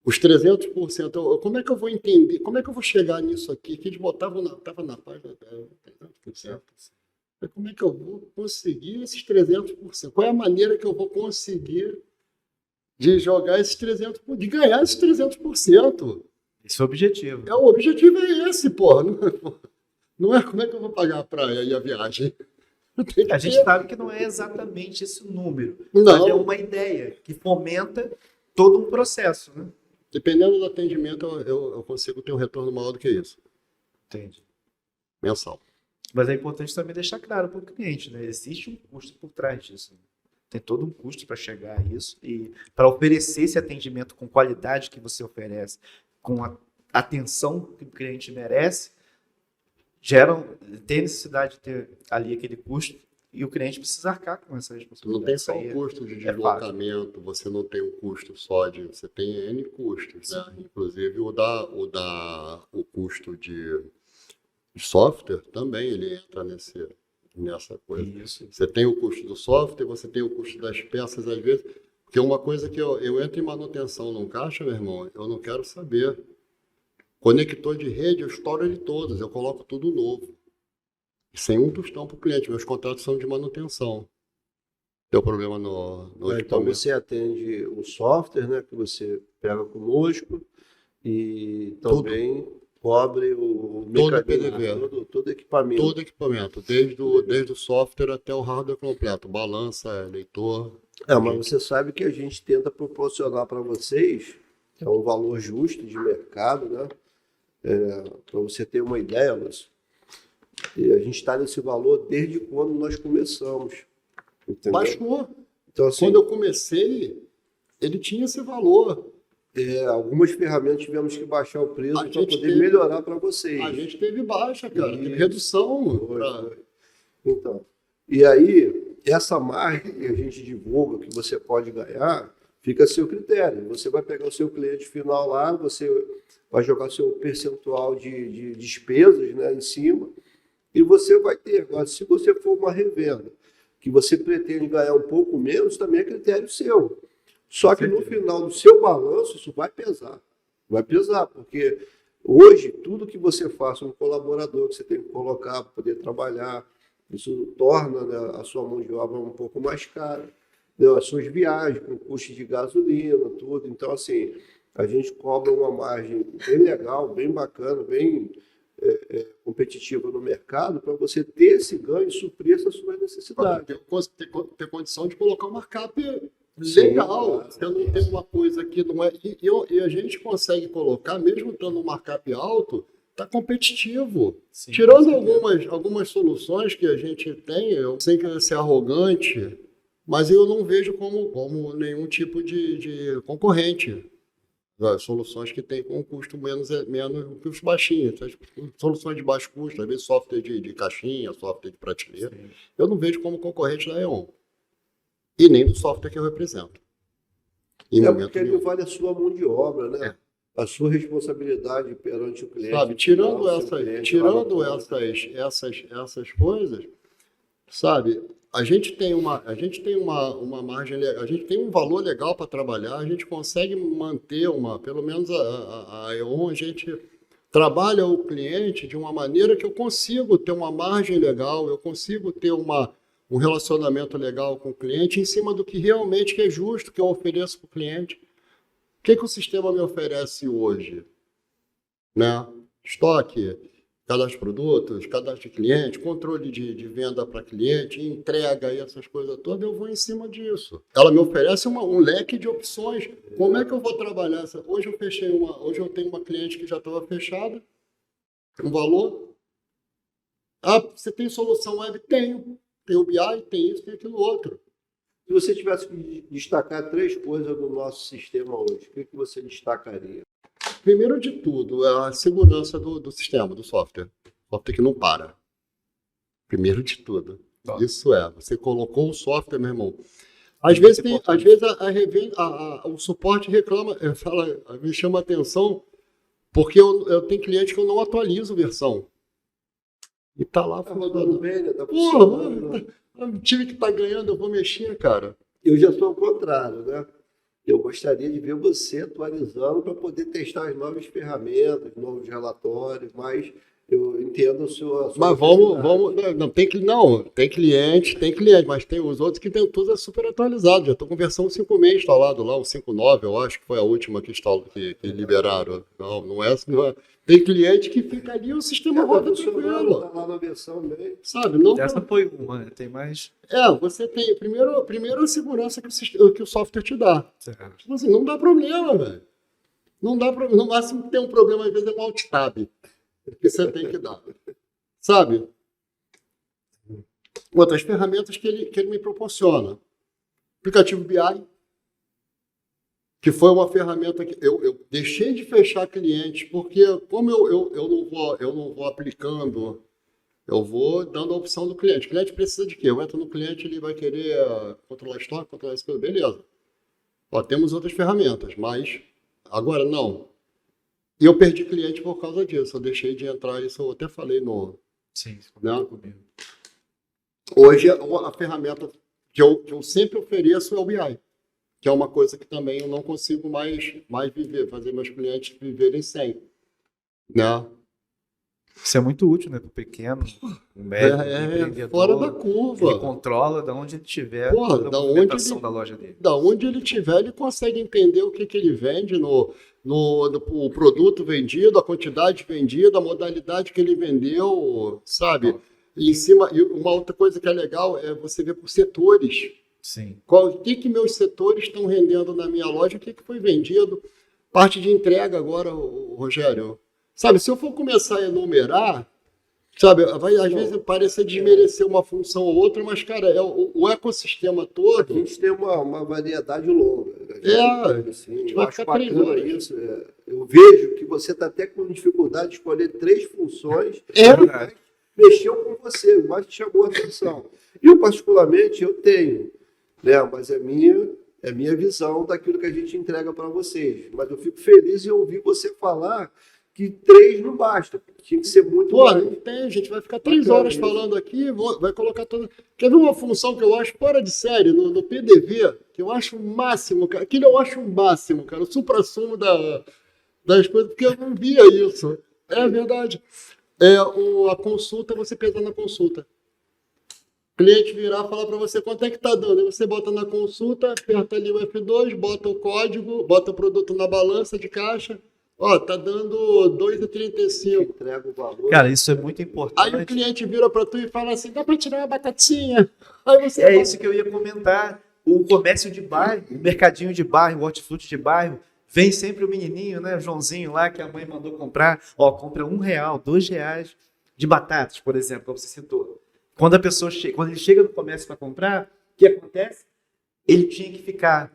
Os 300%, como é que eu vou entender, como é que eu vou chegar nisso aqui? Que eles botavam, estava na página 300%. Como é que eu vou conseguir esses 300%? Qual é a maneira que eu vou conseguir de jogar esses 300%, de ganhar esses 300%? Esse é o objetivo. O objetivo é esse, porra. Não é como é que eu vou pagar a praia e a viagem. A gente sabe que não é exatamente esse número, Não. mas é uma ideia que fomenta todo um processo, né? Dependendo do atendimento, eu consigo ter um retorno maior do que isso. Entende? Mensal. Mas é importante também deixar claro para o cliente, né? Existe um custo por trás disso. Tem todo um custo para chegar a isso e para oferecer esse atendimento com qualidade que você oferece, com a atenção que o cliente merece, tem necessidade de ter ali aquele custo e o cliente precisa arcar com essa responsabilidade. Não tem só o custo de deslocamento, você não tem um custo só você tem N custos, né? Inclusive o custo de software também, ele entra nessa coisa. Isso. Você tem o custo do software, você tem o custo das peças, às vezes, porque uma coisa que eu entro em manutenção num caixa, meu irmão, eu não quero saber. Conector de rede, eu estouro ele todos, eu coloco tudo novo. Sem um tostão para o cliente, meus contratos são de manutenção. Deu problema no Então equipamento. você atende o software, né, que você pega conosco e também cobre o Todo mecanismo, PDV. todo equipamento. Todo equipamento, desde o software até o hardware completo, balança, leitor. Mas você sabe que a gente tenta proporcionar para vocês um valor justo de mercado, né? Para você ter uma ideia, Lúcio, a gente está nesse valor desde quando nós começamos. Entendeu? Baixou. Então, assim, Quando eu comecei, ele tinha esse valor. algumas ferramentas tivemos que baixar o preço A para gente poder teve- melhorar para vocês. A gente teve baixa, cara, teve Isso. redução. Foi. Então, e aí, essa margem que a gente divulga, que você pode ganhar, fica a seu critério. Você vai pegar o seu cliente final lá, você vai jogar seu percentual de despesas, né, em cima, e você vai ter. Agora, se você for uma revenda, que você pretende ganhar um pouco menos, também é critério seu. Só que no final do seu balanço, isso vai pesar. Vai pesar, porque hoje, tudo que você faça, um colaborador que você tem que colocar para poder trabalhar, isso torna, né, a sua mão de obra um pouco mais cara. Né, as suas viagens, com custo de gasolina, tudo. Então, assim, a gente cobra uma margem bem legal, bem bacana, bem competitiva no mercado, para você ter esse ganho e suprir essas suas necessidades. Ter condição de colocar um markup Sim, legal. claro. Você não tem uma coisa que não é. E a gente consegue colocar, mesmo tendo um markup alto, está competitivo. Sim, Tirando algumas soluções que a gente tem, eu sem querer ser arrogante, mas eu não vejo como nenhum tipo de concorrente. As soluções que tem com um custo menos um custo baixinho. As soluções de baixo custo, às vezes software de caixinha, software de prateleira, eu não vejo como concorrente da E.ON. E nem do software que eu represento. Em momento Porque ele nenhum. vale a sua mão de obra, né? A sua responsabilidade perante o cliente. Sabe, tirando final, seu cliente, tirando lá na ponta. essas coisas, sabe, a gente tem uma margem, a gente tem um valor legal para trabalhar, a gente consegue manter pelo menos a E.ON, a gente trabalha o cliente de uma maneira que eu consigo ter uma margem legal, eu consigo ter um relacionamento legal com o cliente em cima do que realmente é justo que eu ofereço para o cliente. O que o sistema me oferece hoje? Né? estoque, cadastro de produtos, cadastro de cliente, controle de venda para cliente, entrega e essas coisas todas, eu vou em cima disso. Ela me oferece um leque de opções. Como é que eu vou trabalhar? Hoje eu tenho uma cliente que já estava fechada, um valor. Ah, você tem solução web? Tenho. Tem o BI, tem isso, tem aquilo outro. Se você tivesse que destacar 3 coisas do nosso sistema hoje, o que você destacaria? Primeiro de tudo, é a segurança do sistema, do software. Software que não para. Primeiro de tudo. Isso você colocou o software, meu irmão. Às vezes o suporte reclama, me chama a atenção, porque eu tenho cliente que eu não atualizo versão. E tá lá rodando bem, né? Tá funcionando. O time que tá ganhando, eu vou mexer, cara. Eu já sou ao contrário, né? Eu gostaria de ver você atualizando para poder testar as novas ferramentas, novos relatórios, mas eu entendo a sua mas tem cliente, mas tem os outros que tem tudo super atualizado. Já estou com versão 5.6 instalado lá, o 5.9, eu acho que foi a última que liberaram. Não é. Tem cliente que fica ali, o sistema roda tranquilo. Tá lá na versão bem. Sabe? Não, essa foi uma, tem mais. Você tem primeiro a segurança que o software te dá. Tipo assim, não dá problema, velho. Não dá problema. No máximo que tem um problema, às vezes, é o alt tab. Que você tem que dar. Sabe? Outras ferramentas que ele me proporciona. Aplicativo BI, que foi uma ferramenta que eu deixei de fechar clientes, porque como eu não vou aplicando, eu vou dando a opção do cliente. O cliente precisa de quê? Eu entro no cliente, ele vai querer controlar estoque, controlar isso, beleza. Temos outras ferramentas, mas agora não. E eu perdi cliente por causa disso. Eu deixei de entrar, isso eu até falei no... Sim, né? Hoje, a ferramenta que eu sempre ofereço é o BI, que é uma coisa que também eu não consigo mais viver, fazer meus clientes viverem sem. Né? Isso é muito útil, né, para o pequeno, o médio, o empreendedor. Fora da curva. Ele controla de onde ele estiver, da movimentação da loja dele. Da onde ele estiver, ele consegue entender o que ele vende no produto vendido, a quantidade vendida, a modalidade que ele vendeu, sabe? E em cima, e uma outra coisa que é legal é você ver por setores. Sim. O que meus setores estão rendendo na minha loja, o que foi vendido. Parte de entrega agora, Rogério. Sabe, se eu for começar a enumerar, sabe, vai às vezes parecer desmerecer uma função ou outra, mas, cara, o ecossistema todo... A gente tem uma variedade longa. Assim, eu acho bacana isso. Eu vejo que você está até com dificuldade de escolher 3 funções. Mexeu com você, mas te chamou a atenção. Eu, particularmente, eu tenho, né, mas é minha visão daquilo que a gente entrega para vocês. Mas eu fico feliz em ouvir você falar que 3 não basta, tinha que ser muito mais. Não tem, a gente vai ficar 3 horas falando aqui, vai colocar toda... Quer ver uma função que eu acho fora de série, no PDV, que eu acho o máximo, cara, aquilo eu acho o máximo, cara, o supra-sumo das coisas, porque eu não via isso. É verdade. A consulta, você pesar na consulta. O cliente virar e falar para você quanto é que está dando. Aí você bota na consulta, aperta ali o F2, bota o código, bota o produto na balança de caixa. Tá dando 2,35. Entrega o valor. Cara, isso é muito importante. Aí o cliente vira para tu e fala assim, dá para tirar uma batatinha? Aí você isso que eu ia comentar. O comércio de bairro, o mercadinho de bairro, o hortifruti de bairro, vem sempre o menininho, né, o Joãozinho lá, que a mãe mandou comprar. Compra R$1, R$2 de batatas, por exemplo, como você citou. Quando ele chega no comércio para comprar, o que acontece? Ele tinha que ficar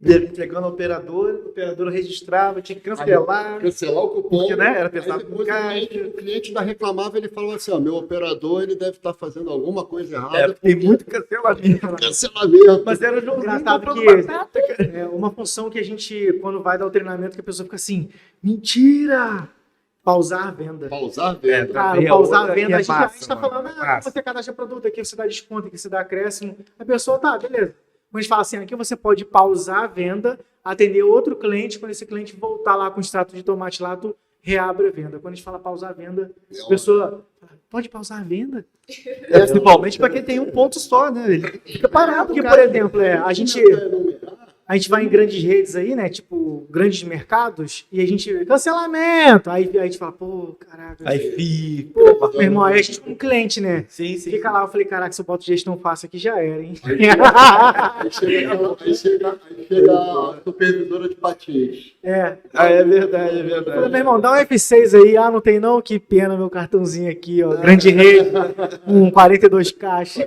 entregando ao operador, o operador registrava, tinha que cancelar o cupom, porque, né, era pesado. O cliente ainda reclamava, ele falou assim, meu operador, ele deve estar fazendo alguma coisa errada. Tem muito cancelamento. Mas era engraçado que uma função que a gente, quando vai dar o treinamento, que a pessoa fica assim, mentira! Pausar a venda. Pausar a venda. Cara, pausar a venda, a gente está falando, você cadastra produto, aqui você dá desconto, aqui você dá acréscimo. A pessoa, beleza. Quando a gente fala assim, aqui você pode pausar a venda, atender outro cliente, quando esse cliente voltar lá com o extrato de tomate lá, tu reabre a venda. Quando a gente fala pausar a venda, a pessoa, pode pausar a venda? Principalmente para quem tem um ponto só, né? Ele fica parado. Porque, por exemplo, a a gente vai em grandes redes aí, né? Tipo, grandes mercados, e a gente, cancelamento. Aí a gente fala, pô, caraca. Aí fica. Pô, meu irmão, aí a gente como cliente, né? Sim, sim. Fica lá, eu falei, caraca, se eu boto gestão fácil aqui, já era, hein? Aí chega a supervisora de patins. É. Ah, é verdade, é Eu falei, verdade. meu irmão, dá um F6 aí. Ah, não tem não? Que pena, meu cartãozinho aqui, ó. Grande rede, 42 caixas.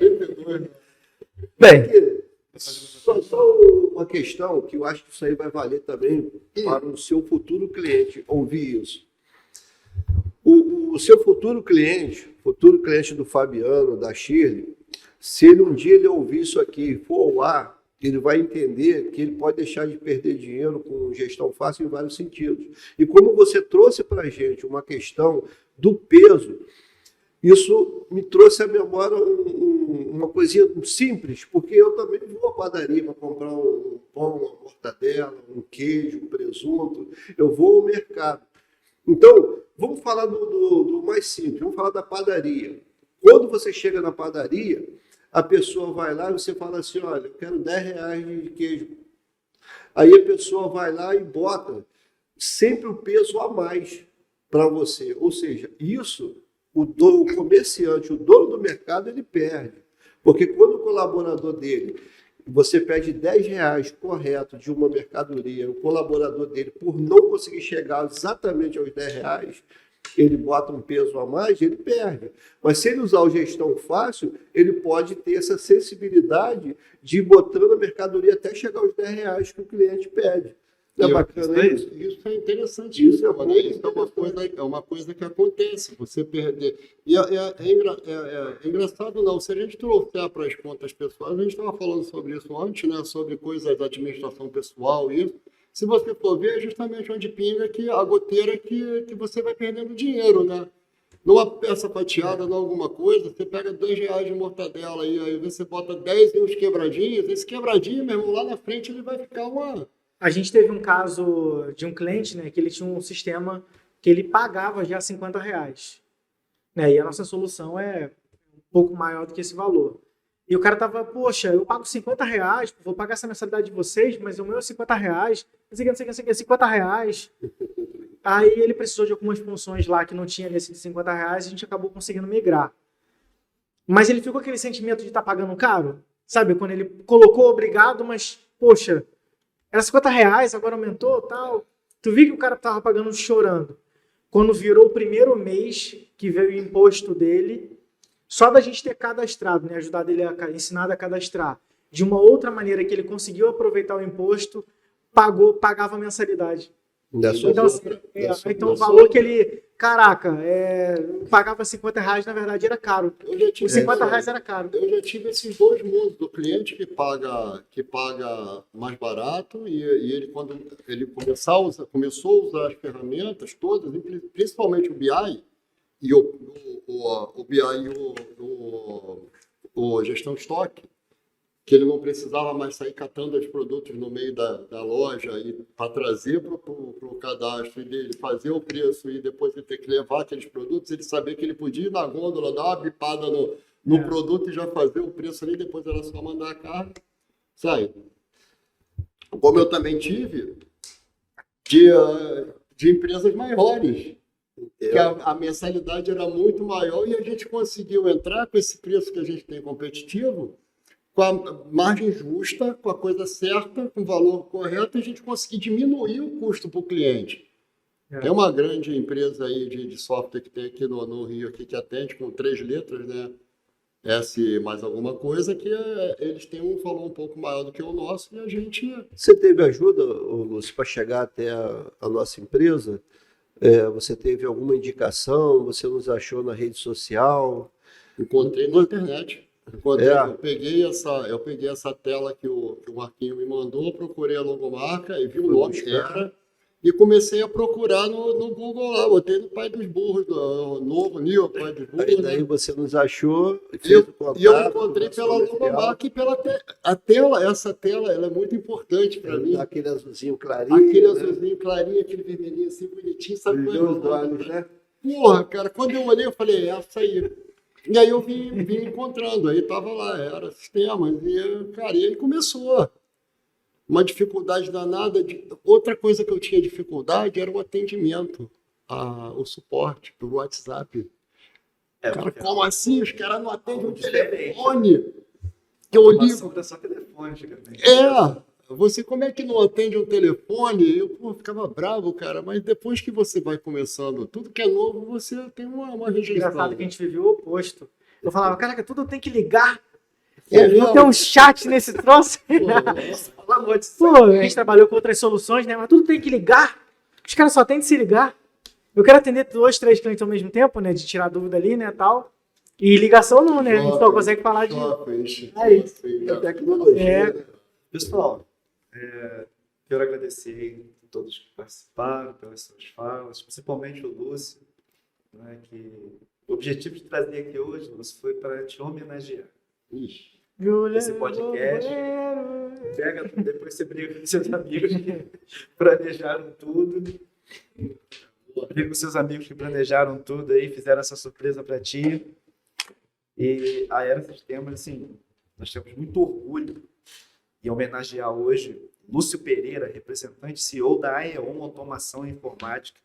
Bem, Só uma questão que eu acho que isso aí vai valer também para o seu futuro cliente ouvir isso. O seu futuro cliente do Fabiano, da Shirley, se ele um dia ele ouvir isso aqui e for ao ar, ele vai entender que ele pode deixar de perder dinheiro com gestão fácil em vários sentidos. E como você trouxe para a gente uma questão do peso, isso me trouxe à memória uma coisinha simples, porque eu também vou à padaria para comprar um pão, uma mortadela, um queijo, um presunto. Eu vou ao mercado. Então, vamos falar do mais simples, vamos falar da padaria. Quando você chega na padaria, a pessoa vai lá e você fala assim, olha, eu quero R$10 de queijo. Aí a pessoa vai lá e bota sempre o peso a mais para você. Ou seja, isso o comerciante, o dono do mercado, ele perde. Porque quando o colaborador dele, você pede R$10 correto de uma mercadoria, o colaborador dele, por não conseguir chegar exatamente aos R$10, ele bota um peso a mais, ele perde. Mas se ele usar o gestão fácil, ele pode ter essa sensibilidade de ir botando a mercadoria até chegar aos R$10 que o cliente pede. Não é bacana isso? Isso é interessante. Isso é né? muito Isso é uma coisa que acontece, você perder. E é engraçado, não. Se a gente trouxer para as contas pessoais, a gente estava falando sobre isso antes, né? Sobre coisas da administração pessoal, isso. Se você for ver, é justamente onde pinga que a goteira que você vai perdendo dinheiro, né? Numa peça fatiada, não alguma coisa, você pega R$2 de mortadela aí você bota 10 em uns quebradinhos, esse quebradinho, meu irmão, lá na frente ele vai ficar uma... A gente teve um caso de um cliente, né, que ele tinha um sistema que ele pagava já R$50, né, e a nossa solução é um pouco maior do que esse valor. E o cara tava, poxa, eu pago R$50, vou pagar essa mensalidade de vocês, mas o meu é R$50, não sei o que, R$50. Aí ele precisou de algumas funções lá que não tinha nesse de R$50, a gente acabou conseguindo migrar. Mas ele ficou com aquele sentimento de estar pagando caro, sabe? Quando ele colocou obrigado, mas, poxa, era R$50, agora aumentou, tal. Tu viu que o cara tava pagando chorando. Quando virou o primeiro mês que veio o imposto dele, só da gente ter cadastrado, né, ajudado ele ensinado a cadastrar, de uma outra maneira que ele conseguiu aproveitar o imposto, pagava a mensalidade. Então o valor que ele, caraca, pagava R$50, na verdade era caro. Os R$50 era caro. Eu já tive esses dois mundos, do cliente que paga mais barato e ele, quando ele começou a usar as ferramentas todas, principalmente o BI e o BI e o gestão de estoque, que ele não precisava mais sair catando os produtos no meio da loja e para trazer para o cadastro e dele fazer o preço e depois ele ter que levar aqueles produtos, ele sabia que ele podia ir na gôndola, dar uma bipada no produto e já fazer o preço ali, depois era só mandar a carga, sai. Como eu também tive de empresas maiores, que a mensalidade era muito maior e a gente conseguiu entrar com esse preço que a gente tem competitivo, com a margem justa, com a coisa certa, com o valor correto, a gente conseguir diminuir o custo para o cliente. Tem uma grande empresa aí de software que tem aqui no Rio, aqui, que atende com 3 letras, né? S mais alguma coisa, que eles têm um valor um pouco maior do que o nosso e a gente... Você teve ajuda, Lúcio, para chegar até a nossa empresa? Você teve alguma indicação? Você nos achou na rede social? Encontrei na internet. Eu peguei essa tela que o Marquinho me mandou, procurei a logomarca e vi o nome que era e comecei a procurar no Google lá, botei no Pai dos Burros, no novo Nil, Pai dos Burros. Aí daí você nos achou e eu encontrei pela logomarca e pela a tela, essa tela, ela é muito importante para mim. Aquele azulzinho clarinho. Aquele azulzinho clarinho, aquele vermelhinho assim bonitinho, sabe qual é o olhos, né? Porra, cara, quando eu olhei, eu falei, essa aí. E aí eu vim encontrando, aí tava lá, era sistemas, e, cara, e aí começou. uma dificuldade danada. Outra coisa que eu tinha dificuldade era o atendimento, o suporte do WhatsApp. Cara, como assim? Os caras não atendem o telefone? Que eu ligo. Era só telefone, antigamente. Você como é que não atende um telefone? Eu ficava bravo, cara, mas depois que você vai começando, tudo que é novo, você tem uma rejeição. Engraçado que a gente viveu o oposto. Eu falava, caraca, tudo tem que ligar. Não, Não tem um chat nesse troço. Pô, a gente trabalhou com outras soluções, né? Mas tudo tem que ligar. Os caras só atendem se ligar. Eu quero atender 2, 3 clientes ao mesmo tempo, né? De tirar dúvida ali, né? Tal. E ligação não, né? A gente só consegue falar de. É tecnologia. né? Pessoal, quero agradecer a todos que participaram pelas suas falas, principalmente o Lúcio, né, que o objetivo de trazer aqui hoje, Lúcio, foi para te homenagear. Esse podcast, depois você briga com seus amigos que planejaram tudo. Briga com seus amigos que planejaram tudo aí, fizeram essa surpresa para ti. E a Aera Sistemas, assim, nós temos muito orgulho em homenagear hoje Lúcio Pereira, representante CEO da AEON Automação e Informática.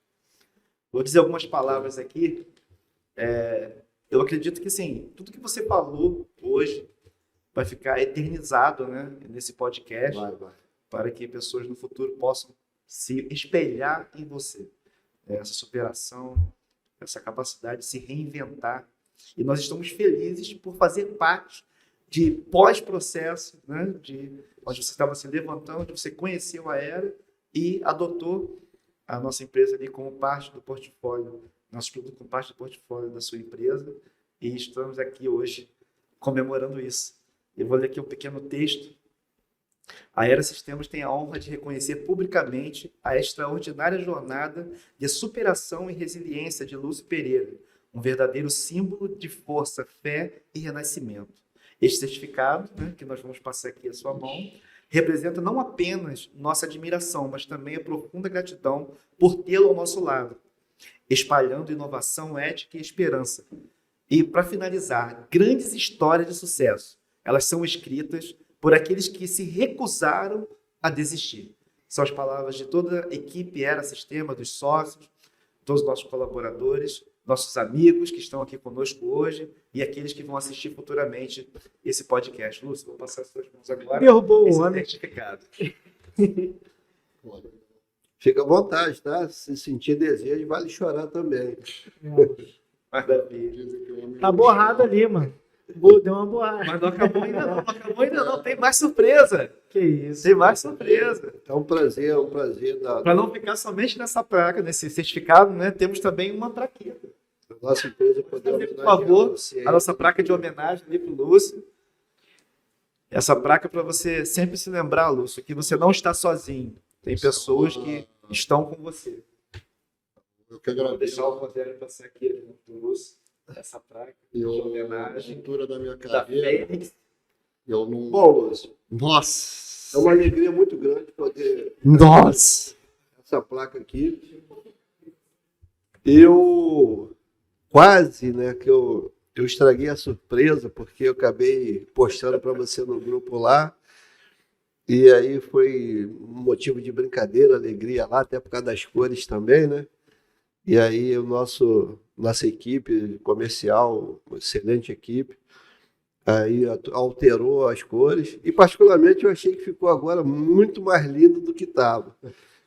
Vou dizer algumas palavras aqui. Eu acredito que, assim, tudo que você falou hoje vai ficar eternizado, né, nesse podcast, para que pessoas no futuro possam se espelhar em você. Essa superação, essa capacidade de se reinventar. E nós estamos felizes por fazer parte de pós-processo, né, onde você estava se levantando, onde você conheceu a Aera e adotou a nossa empresa ali como parte do portfólio, nosso produto como parte do portfólio da sua empresa, e estamos aqui hoje comemorando isso. Eu vou ler aqui um pequeno texto. A Aera Sistemas tem a honra de reconhecer publicamente a extraordinária jornada de superação e resiliência de Lúcio Pereira, um verdadeiro símbolo de força, fé e renascimento. Este certificado, né, que nós vamos passar aqui à sua mão, representa não apenas nossa admiração, mas também a profunda gratidão por tê-lo ao nosso lado, espalhando inovação, ética e esperança. E, para finalizar, grandes histórias de sucesso. Elas são escritas por aqueles que se recusaram a desistir. São as palavras de toda a equipe Aera Sistemas, dos sócios, todos os nossos colaboradores, nossos amigos que estão aqui conosco hoje e aqueles que vão assistir futuramente esse podcast. Lúcio, vou passar as suas mãos agora. Derrubou o esse homem. certificado. Fica à vontade, tá? Se sentir desejo, vale chorar também. Maravilha. Tá borrado ali, mano. Deu uma borrada. Mas não acabou ainda não. Tem mais surpresa. Que isso. Tem mais surpresa. É um prazer Para não ficar somente nessa placa, nesse certificado, né? Temos também uma plaqueta. da nossa empresa poder Por favor, você. a nossa placa de homenagem ali para o Lúcio. Essa placa para você sempre se lembrar, Lúcio, que você não está sozinho. Tem pessoas que estão com você. Eu que Vou agradeço. deixar o Rogério passar aqui do Lúcio. Essa placa de A homenagem altura da minha da carreira, Fênix. eu não... Bom, Lúcio, é Nossa! uma alegria muito grande poder Nossa! essa placa aqui. Eu quase, né, que eu estraguei a surpresa, porque eu acabei postando para você no grupo lá, e aí foi um motivo de brincadeira, alegria lá, até por causa das cores também, né? E aí nossa equipe comercial, uma excelente equipe, aí alterou as cores, e particularmente eu achei que ficou agora muito mais lindo do que estava.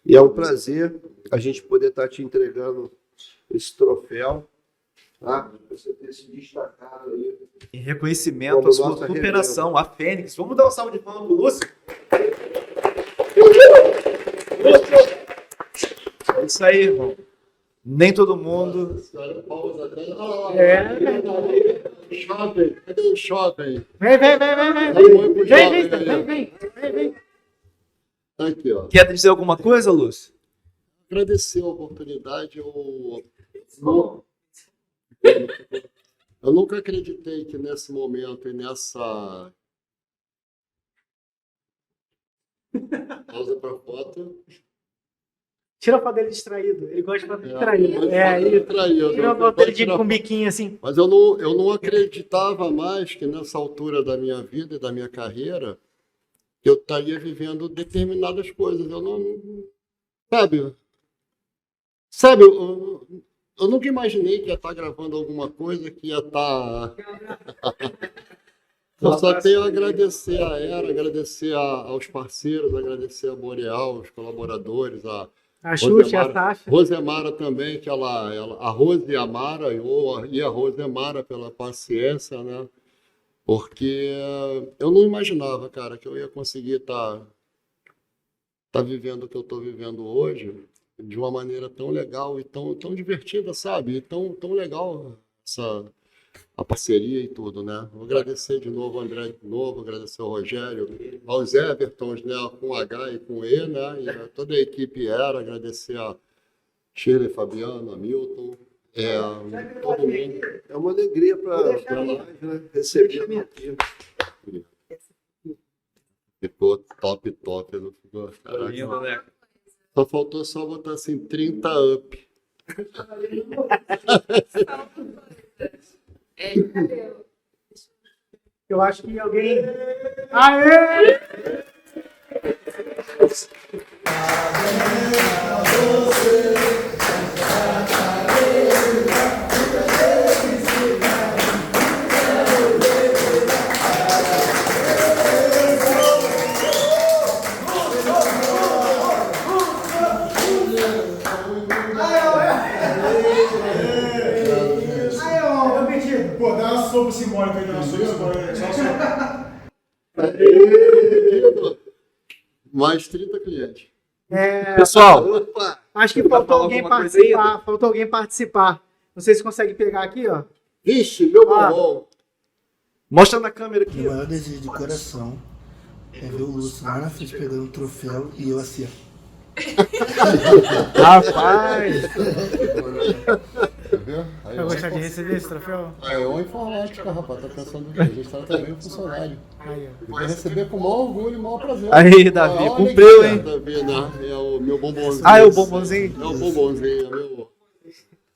E é um prazer a gente poder estar te entregando esse troféu, tá? Você ter se destacado aí. Em reconhecimento Como à sua nossa superação, a Fênix. Vamos dar uma salva de palmas pro Lúcio? É isso aí, irmão. Nem todo mundo. Shopping! Cadê o shopping? Vem. Aqui, ó. Quer dizer alguma coisa, Lúcio? Agradecer a oportunidade. Eu nunca acreditei que nesse momento e nessa. Pausa para foto. Tira a foto dele distraído. Ele gosta de foto Mas distraído. foto Aí. distraído. Tira a foto dele com um biquinho assim. Mas eu não acreditava mais que nessa altura da minha vida e da minha carreira que eu estaria vivendo determinadas coisas. Eu não. Sabe, eu nunca imaginei que ia estar gravando alguma coisa que ia estar. Eu só tenho a agradecer a Era, agradecer aos parceiros, agradecer a Boreal, os colaboradores, a A Xuxa, a Tasha. Rosemara também, que a Rose e a Mara, e a Rosemara pela paciência, né? Porque eu não imaginava, cara, que eu ia conseguir estar vivendo o que eu estou vivendo hoje de uma maneira tão legal e tão divertida, sabe? E tão legal a parceria e tudo, né? Vou agradecer de novo ao André, de novo, agradecer ao Rogério, aos Evertons, né? Com H e com E, né? E a toda a equipe Era, agradecer a Shirley, Fabiano, a Milton, todo mundo. É uma alegria para nós, né? Receber aqui. Ficou top, não ficou? Caraca. Lindo, né? Só faltou botar assim, 30 up. Cadê? Eu acho que alguém. Aê! Pô, dá uma sopa simbólica aí, dá uma sopa simbólica. Só Mais 30 clientes. Pessoal, Opa! Acho que Vai faltou falar alguém alguma coisa aí? participar. Faltou alguém participar. Não sei se consegue pegar aqui, ó. Vixe, meu bombom. mostra na câmera aqui. Meu maior desejo de coração é ver o Lúcio lá na frente pegando o troféu e eu assim, ó. Rapaz! Viu? Aí, Vai gostar de receber esse troféu? é uma informática, rapaz. Tá pensando que a gente tá também um funcionário. Aí, ó. Vai receber com o maior orgulho e maior prazer. Aí, Davi, Olha cumpriu, aqui, hein? Davi, né? É o meu bombonzinho. Ah, é o bombonzinho? É o bombonzinho, é meu.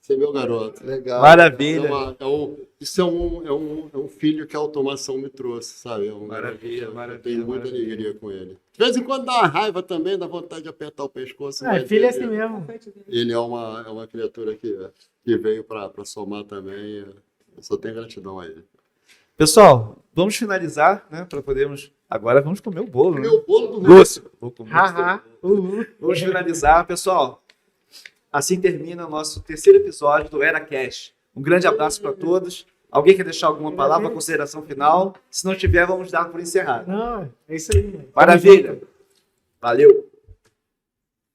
Você é meu garoto. Legal. Maravilha. Isso é um filho que a automação me trouxe, sabe? Maravilha, eu maravilha, tenho muita maravilha. alegria com ele. De vez em quando dá uma raiva também, dá vontade de apertar o pescoço. É, mas filho é ele- assim mesmo. Ele é uma criatura que veio para somar também. Eu só tenho gratidão a ele. Pessoal, vamos finalizar, né? Para podermos. Agora vamos comer o bolo, né? Meu bolo do Lúcio, vou comer o Haha. bolo. Vamos finalizar, pessoal. Assim termina o nosso terceiro episódio do Era Cash. Um grande abraço para todos. Alguém quer deixar alguma palavra, consideração final? Se não tiver, vamos dar por encerrado. Não, é isso aí. Maravilha. Valeu.